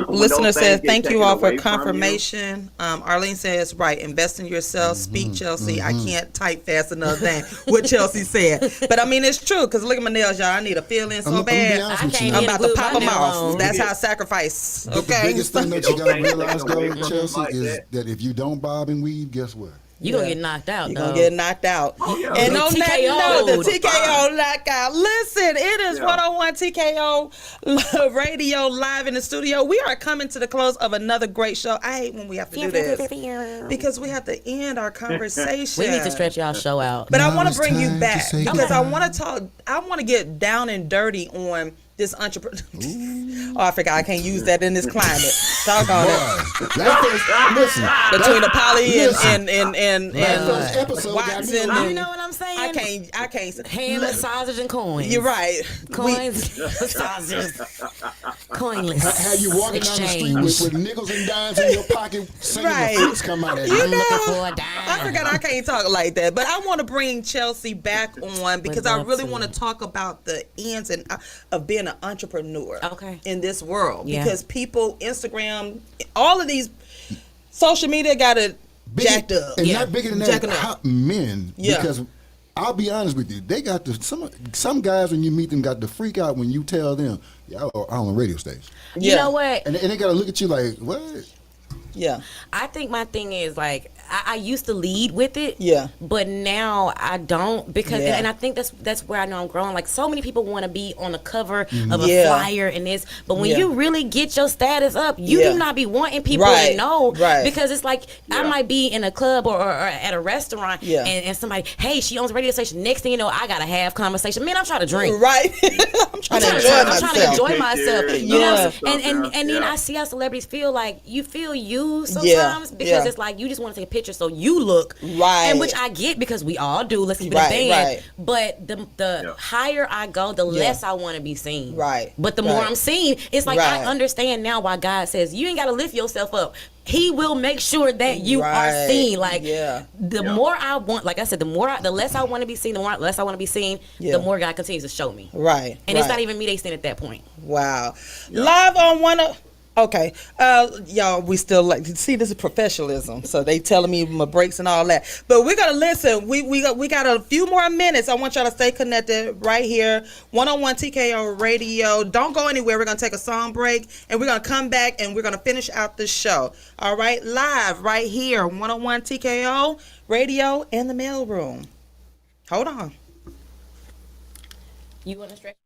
Listener says, thank you all for confirmation. Arlene says, invest in yourself. Speak, Chelsea. I can't type fast enough than what Chelsea said. But I mean, it's true, because look at my nails, y'all. I need a fill-in so bad. I'm about to pop them off. That's how I sacrifice. Okay. The biggest thing that you got to realize, though, Chelsea, is that if you don't bob and weave, guess what? You're going to get knocked out, You're going to get knocked out. And on that note, the TKO knockout. Listen, it is 101 TKO Radio live in the studio. We are coming to the close of another great show. I hate when we have to do this because we have to end our conversation. We need to stretch y'all show out. But I want to bring you back because I want to talk. I want to get down and dirty on this entrepreneur. Oh, I forgot I can't use that in this climate. Talk on it. Listen, between the poly and Watson. You know what I'm saying? I can't. Hand massagers and coins. You're right. Coins, massagers, coinless. Have you walking down the street with nickels and dimes in your pocket, singing the fruits come out at you. You know, I forgot I can't talk like that. But I want to bring Chelsea back on because I really want to talk about the ins and of being an entrepreneur in this world because people, Instagram, all of these social media got it jacked up. And not bigger than that, men, because I'll be honest with you, they got some guys when you meet them got the freak out when you tell them, y'all are on a radio station. You know what? And they got to look at you like, what? Yeah. I think my thing is like I used to lead with it, Yeah. but now I don't because Yeah. and I think that's where I know I'm growing. Like so many people want to be on the cover of a Yeah. flyer and this, but when Yeah. you really get your status up, you Yeah. do not be wanting people Right. to know, Right. because it's like I Yeah. might be in a club or at a restaurant, Yeah. and somebody, hey, she owns a radio station. Next thing you know, I gotta have conversation. Man, I'm trying to drink. Right. I'm trying to enjoy I'm myself. trying to enjoy myself. Pictures, You know, all what that I'm saying? stuff, And then yeah. I see how celebrities feel like you feel used Yeah, sometimes because yeah. it's like you just want to take a picture so you look Right. and which I get because we all do. Let's keep it Right, a band. right. But the Yeah. higher I go, the less I want to be seen. Right, But the more right. I'm seen, it's like Right. I understand now why God says you ain't got to lift yourself up. He will make sure that you are Right. seen. Like Yeah. the Yeah. more I want, like I said, the less I want to be seen, the less I want to be seen, Yeah. the more God continues to show me. Right. And it's right. not even me they seen at that point. Wow. Yeah. Live on one of. Okay, y'all, we still like see this is professionalism. So they telling me my breaks and all that, but we're gonna listen. We got a few more minutes. I want y'all to stay connected right here, 101 TKO Radio. Don't go anywhere. We're gonna take a song break and we're gonna come back and we're gonna finish out the show. All right, live right here, 101 TKO Radio in the mailroom. Hold on. You want to stretch?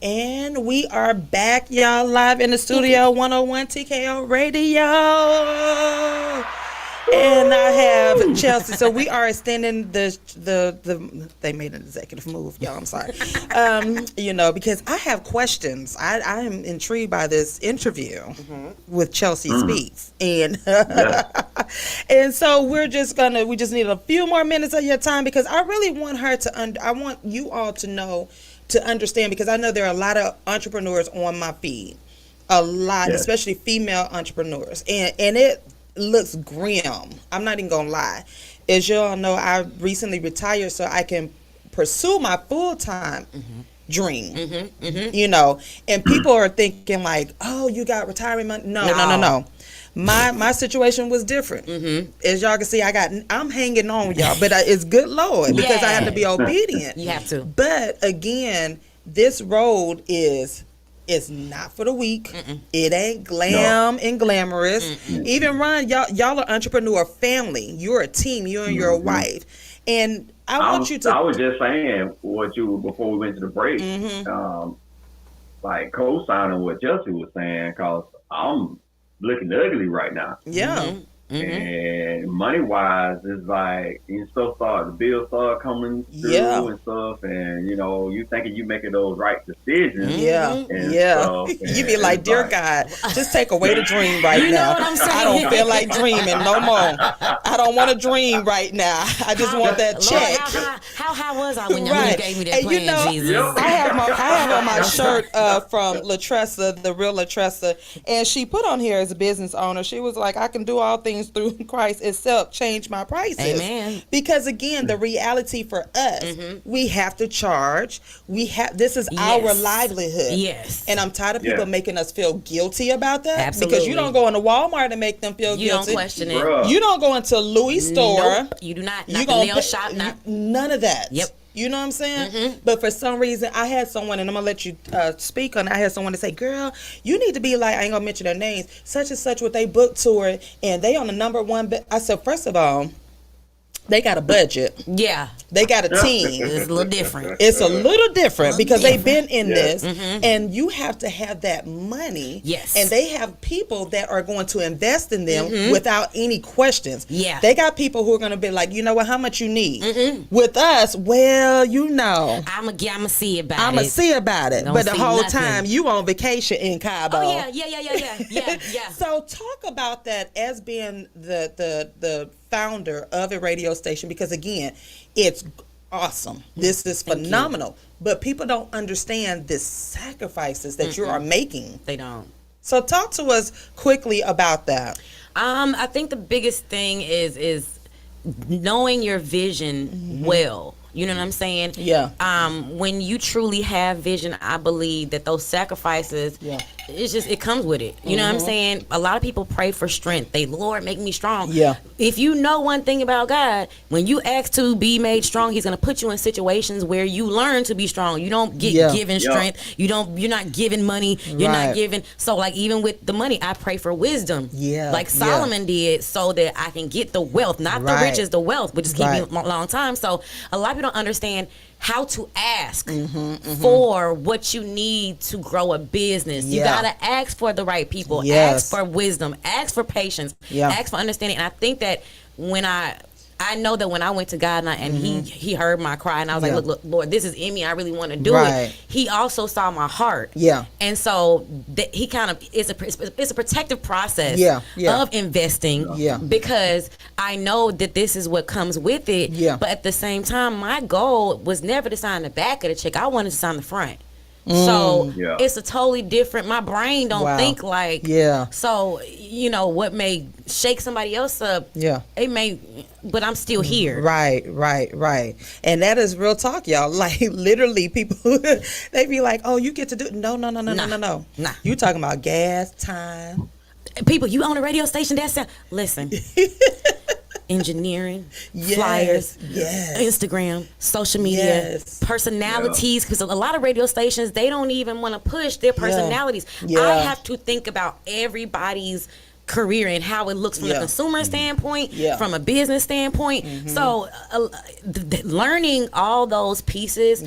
And we are back, y'all, live in the studio, 101 TKO Radio. And I have Chelsea. So we are extending the they made an executive move, y'all. I'm sorry. Because I have questions. I am intrigued by this interview with Chelsea Speaks. And and so we just need a few more minutes of your time because I really want her to I want you all to understand, because I know there are a lot of entrepreneurs on my feed. A lot, especially female entrepreneurs. And it looks grim. I'm not even gonna lie. As y'all know, I recently retired so I can pursue my full-time dream. And people are thinking like, oh, you got retirement money. No. My situation was different. As y'all can see, I'm hanging on, y'all, but it's good Lord, because I have to be obedient. You have to. But again, this road is not for the weak. It ain't glam and glamorous. Even Ron, y'all are entrepreneur family. You're a team. You and your wife. And I want you to. I was just saying before we went to the break. Like co-signing what Chelsea was saying, because I'm looking ugly right now. Yeah. And money wise, it's like the bills start coming through and stuff, and you thinking you making those right decisions. You be like, dear God, just take away the dream right now. Know what I'm saying? I don't feel like dreaming no more. I don't want to dream right now. I just want that check. How high was I when you gave me that plan, Jesus? I have on my shirt from Latressa, the real Latressa, and she put on here as a business owner. She was like, I can do all things through Christ itself, change my prices. Amen. Because again, the reality for us, we have to charge. This is our livelihood. Yes. And I'm tired of people making us feel guilty about that. Absolutely. Because you don't go into Walmart and make them feel guilty. You don't question it. Bruh. You don't go into Louis store. Nope. You do not. Not the nail shop. None of that. Yep. You know what I'm saying? But for some reason, I had someone, and I'm going to let you speak on it. I had someone to say, girl, you need to be like, I ain't going to mention their names, such and such with they book tour, and they on the number one. I said, first of all, they got a budget. Yeah. They got a team. It's a little different. It's a little different because they've been in this, and you have to have that money. Yes. And they have people that are going to invest in them without any questions. Yeah. They got people who are going to be like, you know what, how much you need? With us, well, I'ma see about it. I'ma see about it. Don't But the see whole nothing. time you on vacation in Cabo. Oh yeah. So talk about that as being the founder of a radio station, because again, it's awesome. This is phenomenal. But people don't understand the sacrifices that you are making. They don't. So talk to us quickly about that. I think the biggest thing is knowing your vision well. You know what I'm saying? Yeah. When you truly have vision, I believe that those sacrifices, it comes with it. You know what I'm saying? A lot of people pray for strength. Lord, make me strong. Yeah. If you know one thing about God, when you ask to be made strong, He's going to put you in situations where you learn to be strong. You don't get given strength. You're not given money. You're not given. So like even with the money, I pray for wisdom. Yeah. Like Solomon did, so that I can get the wealth, not the riches, the wealth, which is keep me a long time. So a lot of people don't understand how to ask for what you need to grow a business. You gotta ask for the right people. Ask for wisdom. Ask for patience. Ask for understanding. And I think that when I know that when I went to God and he heard my cry, and I was like, look, Lord, this is in me. I really want to do it. He also saw my heart. Yeah. And so he kind of, it's a protective process of investing because I know that this is what comes with it. Yeah. But at the same time, my goal was never to sign the back of the check. I wanted to sign the front. So it's a totally different, my brain don't think like, so, what may shake somebody else up, it may, but I'm still here. Right. And that is real talk, y'all. Like literally people, they be like, oh, you get to do, no. Nah. You talking about gas, time. People, you own a radio station, listen. Engineering, flyers, Instagram, social media, personalities, because a lot of radio stations, they don't even want to push their personalities. I have to think about everybody's career and how it looks from a consumer standpoint, from a business standpoint. So learning all those pieces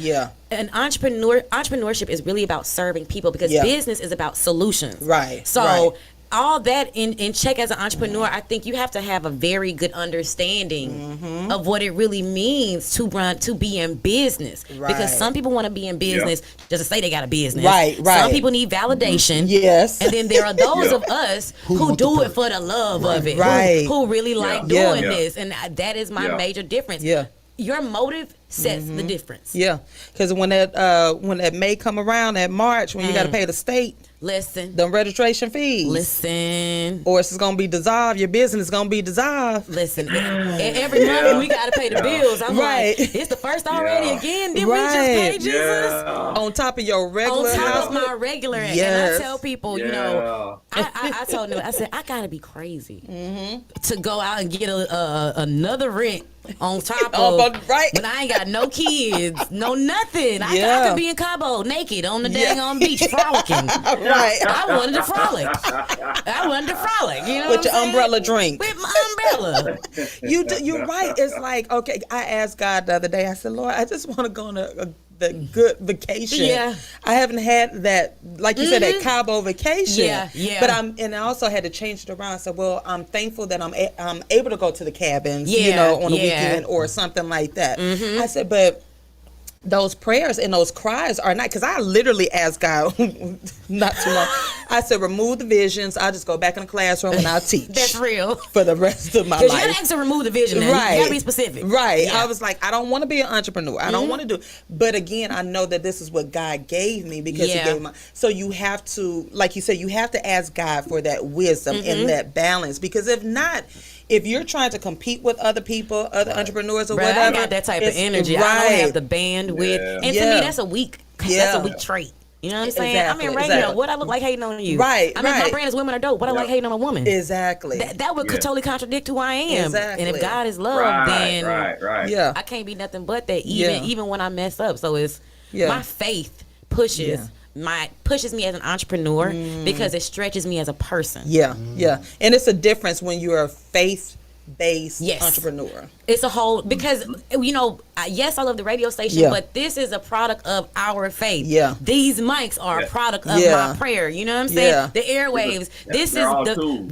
an entrepreneurship is really about serving people, because business is about solutions. Right. So right. all that in check as an entrepreneur, I think you have to have a very good understanding of what it really means to be in business. Right. Because some people want to be in business just to say they got a business. Right. Some people need validation. Yes. And then there are those of us who do it for the love of it. Right. Who really like doing Yeah. this. And that is my major difference. Yeah. Your motive sets the difference. Yeah, because when that May come around, that March, when you got to pay the state Listen. the registration fees, Listen. or it's gonna be dissolved. Your business is gonna be dissolved. Listen. Every month we got to pay the bills. I'm Right. like, it's the first already again. Did we Right. just pay Jesus? Yeah. On top of your regular On top house. of my regular. And Yes. I tell people, you know, I told them, I said, I got to be crazy to go out and get another rent on top Oh, of, but- right. when I ain't got no kids, no nothing. I Yeah. could be in Cabo naked on the dang on beach frolicking. Right. I wanted to frolic. You know With what your I'm saying? umbrella drink. With my umbrella. You're right. It's like, okay, I asked God the other day, I said, Lord, I just want to go on the good vacation. Yeah. I haven't had that, like you said, that Cabo vacation. Yeah, yeah. But I also had to change it around. I said, well, I'm thankful that I'm able to go to the cabins, Yeah, on a yeah. weekend or something like that. I said, but those prayers and those cries are not, because I literally asked God not too long. I said, remove the visions. I'll just go back in the classroom and I'll teach. That's real. For the rest of my Because life. you gotta ask to remove the vision now. Right. You gotta be specific. Right. Yeah. I was like, I don't want to be an entrepreneur. I don't want to do. But again, I know that this is what God gave me because He gave me. So you have to, like you said, you have to ask God for that wisdom and that balance. Because if not, if you're trying to compete with other people, other entrepreneurs or Bruh, whatever, I got that type of energy. I don't have the bandwidth. Yeah. And to me, that's a weak trait. You know what I'm saying? Exactly, I'm in radio. exactly. What I look like hating on you? Right, I mean, my right. brand is women are dope. What I like hating on a woman? Exactly. That would totally contradict who I am. Exactly. And if God is love, Right, then right. Yeah. I can't be nothing but that. Yeah. Even when I mess up. So it's my faith pushes me as an entrepreneur because it stretches me as a person. Yeah. Yeah. And it's a difference when you're a faith-based Yes. entrepreneur. It's a whole, because yes, I love the radio station, but this is a product of our faith. Yeah. These mics are a product of Yeah. my prayer. You know what I'm saying? Yeah. The airwaves. This They're all is tools.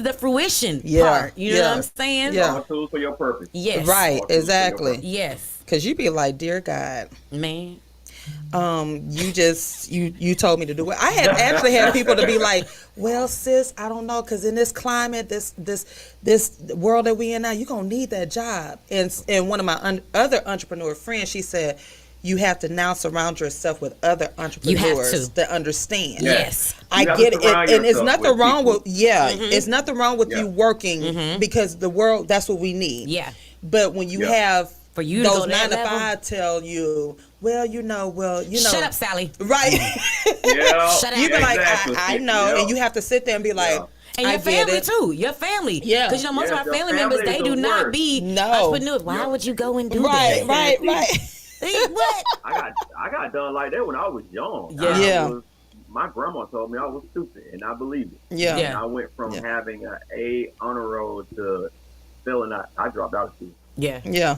the fruition part. You know what I'm saying? Yeah. All tools for your purpose. Yes. Right. All tools for your Exactly. purpose. Yes. Because you be like, dear God, Man. you told me to do it. I had actually had people to be like, well, sis, I don't know, because in this climate, this world that we in now, you're gonna need that job. And one of my other entrepreneur friends, she said, you have to now surround yourself with other entrepreneurs that understand. Yes. I You have get to it. surround And it's yourself nothing with wrong with people. it's nothing wrong with you working because the world, that's what we need. Yeah. But when you have For you to those go that 9 to level? 5 tell you, well, Shut up, Sally. right? Yeah. Shut up. You be like, Exactly. I know, Yeah. and you have to sit there and be like, And I your get family it. too. Your family. Yeah. Because most of Yeah, our your family family members, is they the do not worst. be No. entrepreneurs. Why would you go and do Right, that? right. What? I got done like that when I was young. Yeah. My grandma told me I was stupid, and I believed it. Yeah. And I went from having an A honor roll to failing out. I dropped out of school. Yeah. Yeah.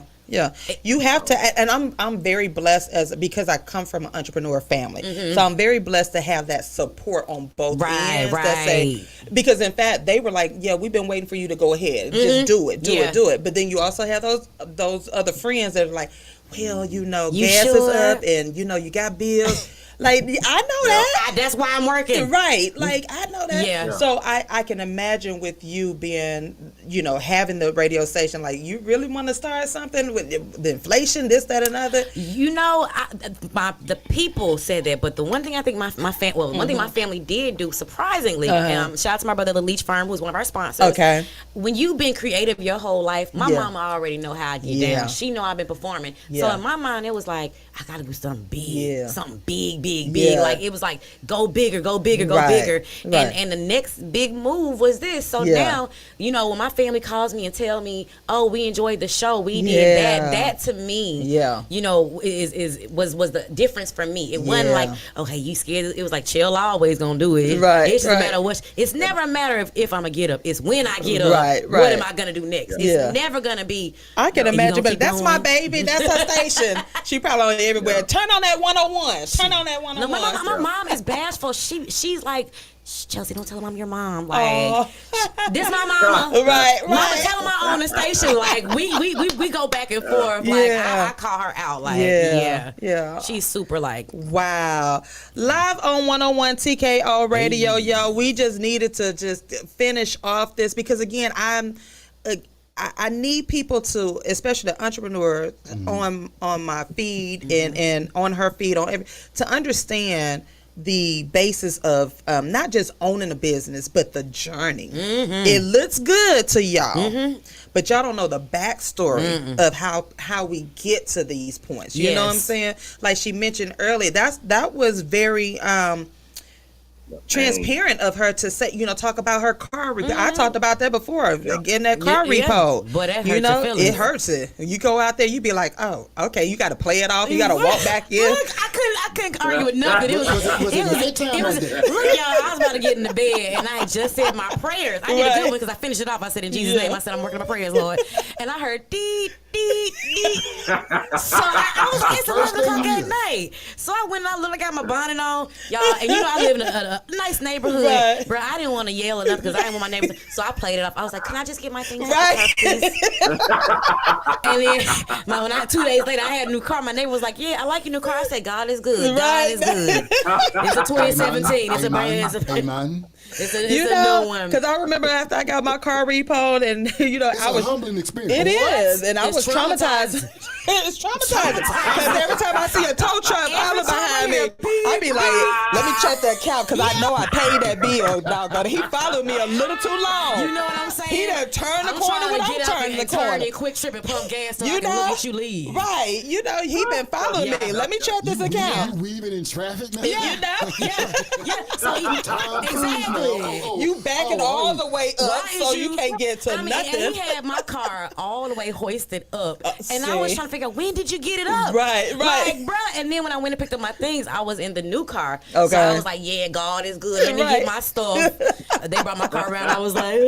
You have to, and I'm very blessed because I come from an entrepreneur family. So I'm very blessed to have that support on both ends. That say, because in fact, they were like, yeah, we've been waiting for you to go ahead. Just do it. But then you also have those other friends that are like, well, You gas sure? is up and, you got bills. Like, I know that. That's why I'm working. Right. Like, I know that. Yeah. So I can imagine with you being, having the radio station, like, you really want to start something with the inflation, this, that, and other. The people said that, but the one thing I think one thing my family did do, surprisingly, shout out to my brother, the Leach Firm, who's one of our sponsors. Okay. When you've been creative your whole life, my mama already know how I get down. She know I've been performing. So in my mind, it was like, I got to do something big. Something big. big. Yeah. Like it was like go bigger, go bigger, go Right, bigger. right. And the next big move was this. So Yeah. now, you know, when my family calls me and tell me, "Oh, we enjoyed the show. We Yeah. did that." That to me, Yeah. you know, was the difference for me. It wasn't Yeah. like, "Oh, hey, you scared?" It was like, "Chill, always gonna do it." Right, It's just right. a matter of what. It's never a matter of if I'm gonna get up. It's when I get up. Right, What right. am I gonna do next? Yeah. It's never gonna be. I can "You imagine, gonna but keep that's my going?" baby. That's her station. She probably on everywhere. Turn on that 101. Turn on that 101. No, my mom is bashful. She's like, Chelsea, don't tell her I'm your mom. Like, Oh. this my mama. Right, Mama, right. tell her I own the station. Like, we go back and forth. Like, Yeah. I call her out. Like, Yeah, yeah. She's super like, Wow. Live on 101 TKO Radio, yo. We just needed to just finish off this because, again, I need people to, especially the entrepreneurs on my feed and on her feed, to understand the basis of not just owning a business, but the journey. It looks good to y'all, but y'all don't know the backstory of how we get to these points. You know what I'm Yes. saying? Like she mentioned earlier, that was very transparent of her to say, talk about her car repo. I talked about that before, getting that car Yeah. repo. But that hurts you your know, feelings. it hurts it. You go out there, you be like, oh, okay, you got to play it off. You got to walk back in. Look, I couldn't argue with nothing. It was Was it a good time right there? look, y'all, I was about to get in the bed and I had just said my prayers. I did a good one because I finished it off. I said, in Jesus' name, I said, I'm working on my prayers, Lord. And I heard dee, dee, dee. So I was like, it's 11 o'clock at night. So I went and I looked, I got my bonnet on, y'all. And you know, I live in a nice neighborhood. Right. Bro, I didn't want to yell enough because I didn't want my neighbors. So I played it off. I was like, can I just get my things Right. out the car, please? And then when 2 days later, I had a new car. My neighbor was like, yeah, I like your new car. I said, God is good. God Right. is good. It's a 2017. It's a brand. Amen. It's a You new know, one. because I remember after I got my car repoed, and It's I a was. humbling experience. It is, and I It's was traumatized. It's traumatizing because every time I see a tow truck following behind me, I be like, "Let me check that count," because I know I paid that bill. Doggone it. He followed me a little too long. You know what I'm saying? He done turned the corner when I'm turning the corner. Turn in quick trip and pump gas so I You can look know, at you leave. right? You know, he been following Yeah. me. Let me check this You account. weaving in traffic, man. You know, Yeah. So exactly. you backing all the way up Why so is you can't get to I mean, nothing. And he had my car all the way hoisted up, and I was see. trying to figure out, when did you get it up? Right. Like, bruh. And then when I went and picked up my things, I was in the new car. Okay. So I was like, yeah, God is good. Let me Right. get my stuff. They brought my car around. I was like,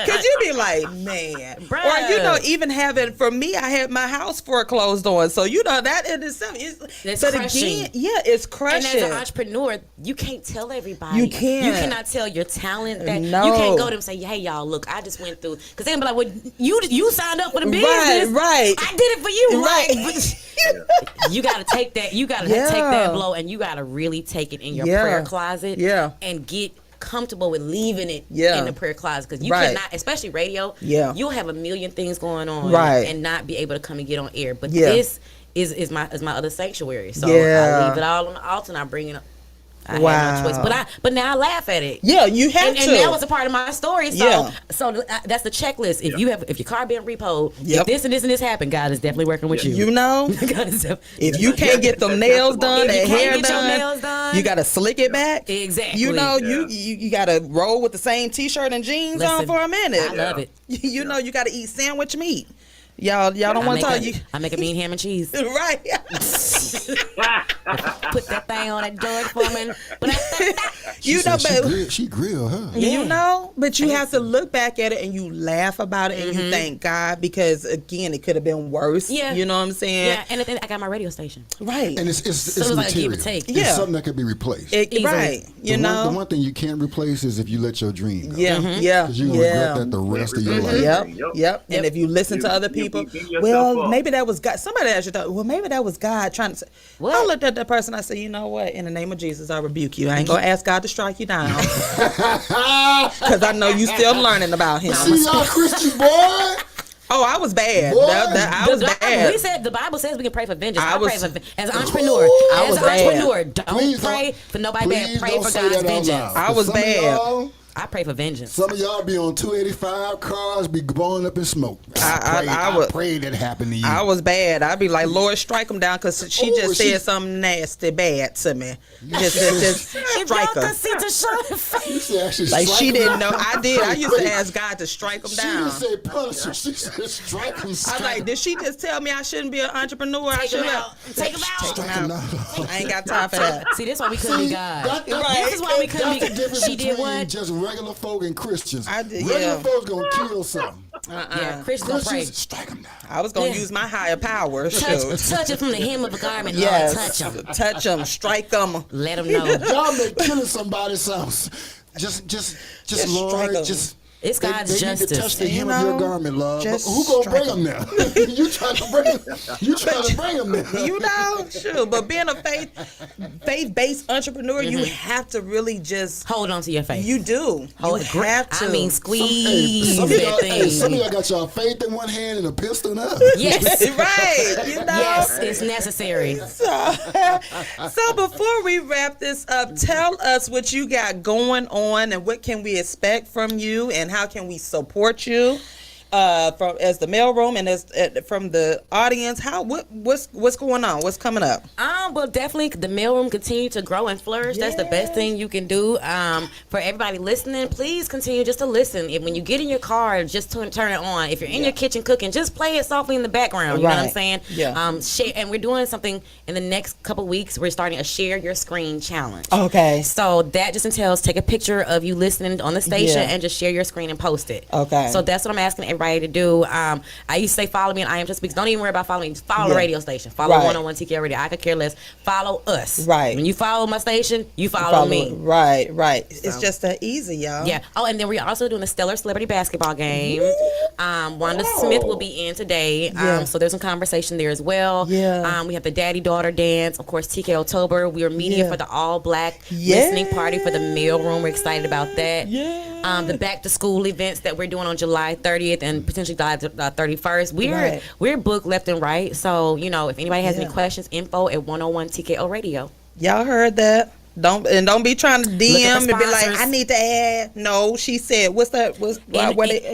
Cause you be like, man, Bruh. or even having, for me, I had my house foreclosed on, so that in itself is. It's but crushing. again, it's And crushing. as an entrepreneur, you can't tell everybody. You can't. You cannot tell your talent that. No. You can't go to them and say, hey, y'all, look, I just went through. Because they're going to be like, well, you signed up for the business. Right. I did it for you. Right. Like, you got to take that. You got to Yeah. take that blow, and you got to really take it in your Yeah. prayer closet. Yeah. And get comfortable with leaving it Yeah. in the prayer closet, because you Right. cannot, especially radio. Yeah. You'll have a million things going on, Right. and not be able to come and get on air. But Yeah. this is my other sanctuary. So Yeah. I leave it all on the altar and I bring it up. I had Wow. no choice. But now I laugh at it. Yeah, you have And to. that was a part of my story. So Yeah. That's the checklist. If your car being repoed, Yep. if this and this and this happened, God is definitely working with you. you know, God is if you can't get them nails done, If you that can't hair get your done, nails done, you gotta slick it back. Exactly. You know, Yeah. you gotta roll with the same T-shirt and jeans on Listen, for a minute. I love it. You know, you gotta eat sandwich meat. Y'all don't I want to make tell you. I make a mean ham and cheese. Right. Put that thing on that George Foreman. But You know, but She grilled her. you know, but you have to look back at it and you laugh about it and you thank God, because again, it could have been worse. Yeah. You know what I'm saying? yeah, and then I got my radio station. Right. And it's So it's like give material. or take. It's Yeah. something that could be replaced. Easily. Right. You know. The one thing you can't replace is if you let your dream go. Yeah. Yeah. 'Cause you're going to regret that the rest of your life. Yep, Yep. yep. And Yep. if you listen to You- other you people, beat yourself well, up. maybe that was God. Somebody actually thought, well, maybe that was God trying to say. What? I looked at that person. I said, you know what? In the name of Jesus, I rebuke you. I ain't gonna ask God to strike you down, because I know you still learning about Him. See y'all, Christian boy. Oh, I was bad. Boy. I was bad. We said the Bible says we can pray for vengeance. I I, was- pray for as an entrepreneur. Ooh. I As was an bad. entrepreneur, don't Please pray don't- for nobody bad. Please Pray don't for say God's that out vengeance. loud. I was Some of bad. y'all, I pray for vengeance. Some of y'all be on 285 cars, be blowing up in smoke. I pray that happened to you. I was bad. I'd be like, Lord, strike them down, because she just said something nasty bad to me. Just strike her. See TaShon face. Like she didn't know. I did. I used to ask God to strike them down. She didn't say punish her. She said strike them. I was like, did she just tell me I shouldn't be an entrepreneur? Take him out. Take him out. Strike them out. I ain't got time for that. See, this is why we couldn't be God. This is why we couldn't be That's the difference She did between what? just regular folk and Christians. I did, Regular yeah. folks gonna kill something. Yeah, Christians don't pray. Christians, strike them down. I was gonna use my higher power. Shoot. Touch it from the hem of a garment. Yes. Lord, touch them. Touch them. Strike them. Let them know. Y'all make killing somebody sounds. Just strike Lord, 'em. just. It's God's they need to touch justice. the hem of your garment, love. But just who gonna strike bring them now? You trying to bring them? You trying to bring them now? You know, sure. But being a faith-based entrepreneur, you have to really just Hold on to your faith. You do. Hold You have to. I mean, squeeze Some of that y'all, thing. some of y'all got y'all faith in one hand and a pistol in the other. Yes. Right. You know. Yes, it's necessary. So before we wrap this up, tell us what you got going on and what can we expect from you and how can we support you from as the mailroom and as from the audience. What's going on? What's coming up? Well, definitely the mailroom continue to grow and flourish. That's the best thing you can do. For everybody listening, please continue just to listen. When you get in your car, just turn it on. If you're in your kitchen cooking, just play it softly in the background. You know what I'm saying? Yeah. Share, and we're doing something in the next couple weeks. We're starting a share your screen challenge. Okay. So that just entails take a picture of you listening on the station Yeah. and just share your screen and post it. Okay. So that's what I'm asking everybody to do. I used to say follow me on I Am Just Speaks. Don't even worry about following me. Just follow the radio station. Follow 101 TKO Radio. I could care less. Follow us. Right. When you follow my station, you follow me. Right. It's just that easy, y'all. Yeah. Oh, and then we're also doing a Stellar Celebrity Basketball game. Wanda Smith will be in today. So there's some conversation there as well. Yeah. We have the daddy-daughter dance. Of course, TK October. We are media for the all-black listening party for the mailroom. We're excited about that. Yeah. The back-to-school events that we're doing on July 30th and potentially July 31st. We're booked left and right. So, if anybody has any questions, info at 101 TKO Radio. Y'all heard that? Don't be trying to DM and be like, sponsors. I need to add. No, she said, what's that?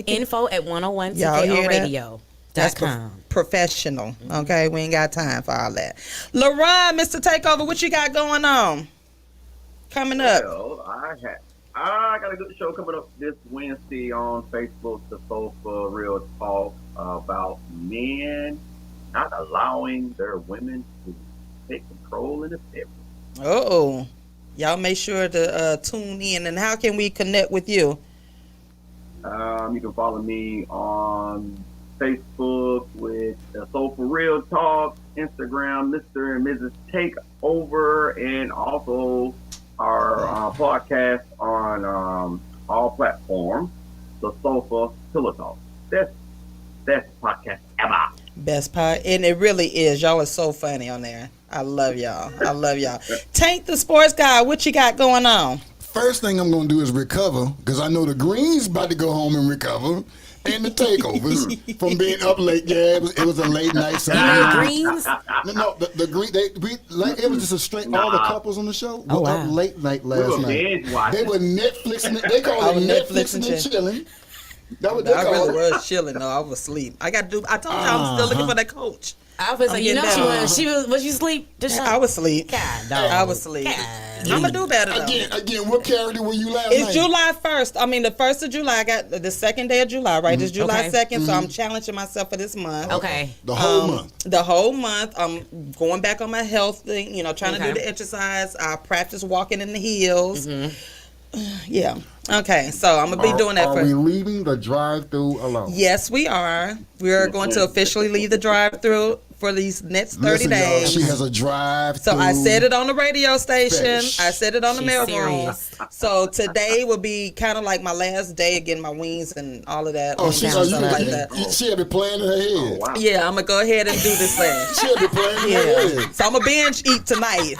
Info at 101 Y'all hear TKO that? Radio. That's professional. Okay, we ain't got time for all that. LaRon, Mr. Takeover, what you got going on? Coming up. Well, I got a good show coming up this Wednesday on Facebook, the Sofa Real Talk, about men not allowing their women to take control in the bedroom. Uh-oh. Y'all make sure to tune in. And how can we connect with you? You can follow me on Facebook with the Sofa Real Talk, Instagram, Mr. and Mrs. Takeover, and also our podcast on all platforms, the Sofa Pillow Talk. That's podcast ever. Best part. And it really is. Y'all are so funny on there. I love y'all. Tank the sports guy, what you got going on? First thing I'm gonna do is recover, because I know the Greens about to go home and recover, and the takeovers from being up late. Yeah, it was a late night. Greens? No, the Green. It was just a straight. All the couples on the show were wow. up late night last night. binge watching. They were Netflixing. They call it Netflixing and chilling. That what they I call really it. was chilling though. I was asleep. I told you I'm still looking for that coach. I was like, getting she was you asleep? I was asleep. God, dog. I was asleep. I'm gonna do better though. Again, what character were you last It's night? July 1st. I mean, the 1st of July. I got the second day of July, right? It's July 2nd, so I'm challenging myself for this month. Okay. The whole month. The whole month. I'm going back on my health thing, trying to do the exercise. I practice walking in the heels. Yeah. Okay, so I'm going to be doing that Are for we leaving the drive-through alone? Yes, we are. We are going to officially leave the drive-through for these next 30 Listen, y'all, days. she has a drive-through. So I said it on the radio station. Fetish. I said it on the She's mailroom. serious. So today will be kind of like my last day of getting my wings and all of that. Oh, she she'll be playing in her head. Oh, wow. Yeah, I'm gonna go ahead and do this thing. She'll be playing in her head. So I'm gonna binge eat tonight.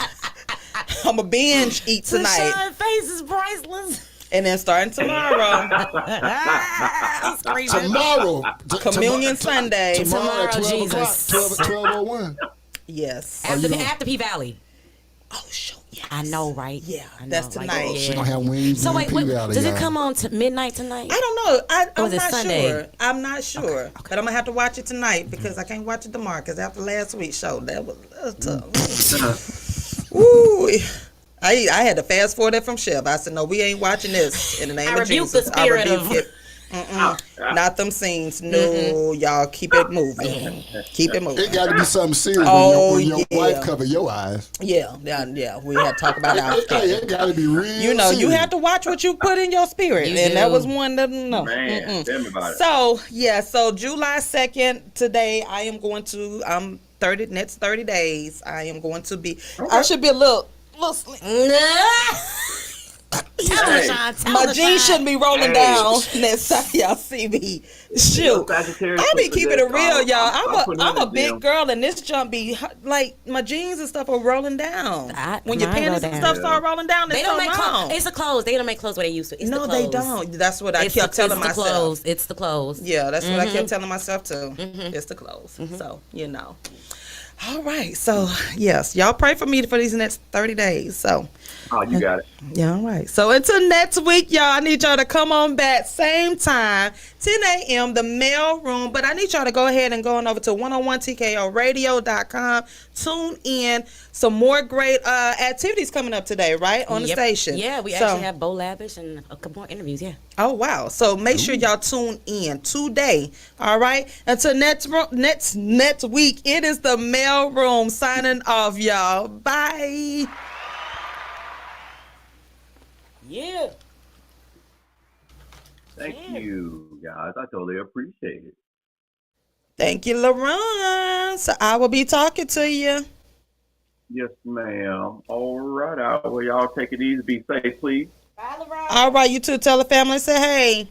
I'm gonna binge eat tonight, TaShon face is priceless. and then starting tomorrow, I'm screaming. Tomorrow. Communion Sunday. Tomorrow at 12 Jesus. o'clock. 12:01. Yes. After P Valley. Oh shoot. Yeah. I know, right? Yeah, I that's know, like, tonight. yeah. She gonna have wings So and wait, pee out of does it y'all. come on to midnight tonight? I don't know. Or I'm is it not Sunday? sure. I'm not sure. But I'm gonna have to watch it tonight because I can't watch it tomorrow. Because after last week's show, that was tough. Ooh. I had to fast forward that from Chef. I said, no, we ain't watching this in the name I of rebuke Jesus. the spirit I rebuke of- it. Not them scenes. No, y'all keep it moving. Keep it moving. It got to be something serious Oh, when your yeah. wife cover your eyes. Yeah. We had to talk about that. Hey, it got to be real. You know, you serious. have to watch what you put in your spirit, You and that do. was one that no. Man, tell me about it. So yeah, so July 2nd today, I am going to next 30 days. I am going to be. I should be a little sleep. Tell her, Sean. Tell My her, jeans Sean. shouldn't be rolling Hey. down next time y'all see me. Shoot, Sagittarius I be people keeping that, it real, y'all. I'm putting I'm in a the big gym. girl, and this jump be like my jeans and stuff are rolling down. When your Mine roll panties and down. stuff start rolling down, They it's don't so make long. clothes. It's the clothes. They don't make clothes where they used to. It's No, the they clothes. don't. That's what I It's kept telling the myself. clothes. It's the clothes. Yeah, that's what I kept telling myself too. It's the clothes. So, you know. All right. So, yes, y'all pray for me for these next 30 days. So, Oh, you got it. yeah, all right. So, until next week, y'all, I need y'all to come on back, same time, 10 a.m., the mail room. But I need y'all to go ahead and go on over to 101tkoradio.com. Tune in. Some more great activities coming up today, right? On the Yep. station. Yeah, we So- actually have Bo Lavish and a couple more interviews. Yeah. Oh wow! So make sure y'all tune in today. All right. Until next week, it is the mail room signing off, y'all. Bye. Yeah. Thank you, guys. I totally appreciate it. Thank you, LaRon. So I will be talking to you. Yes, ma'am. All right, well, y'all take it easy. Be safe, please. All right, you two tell the family. Say hey.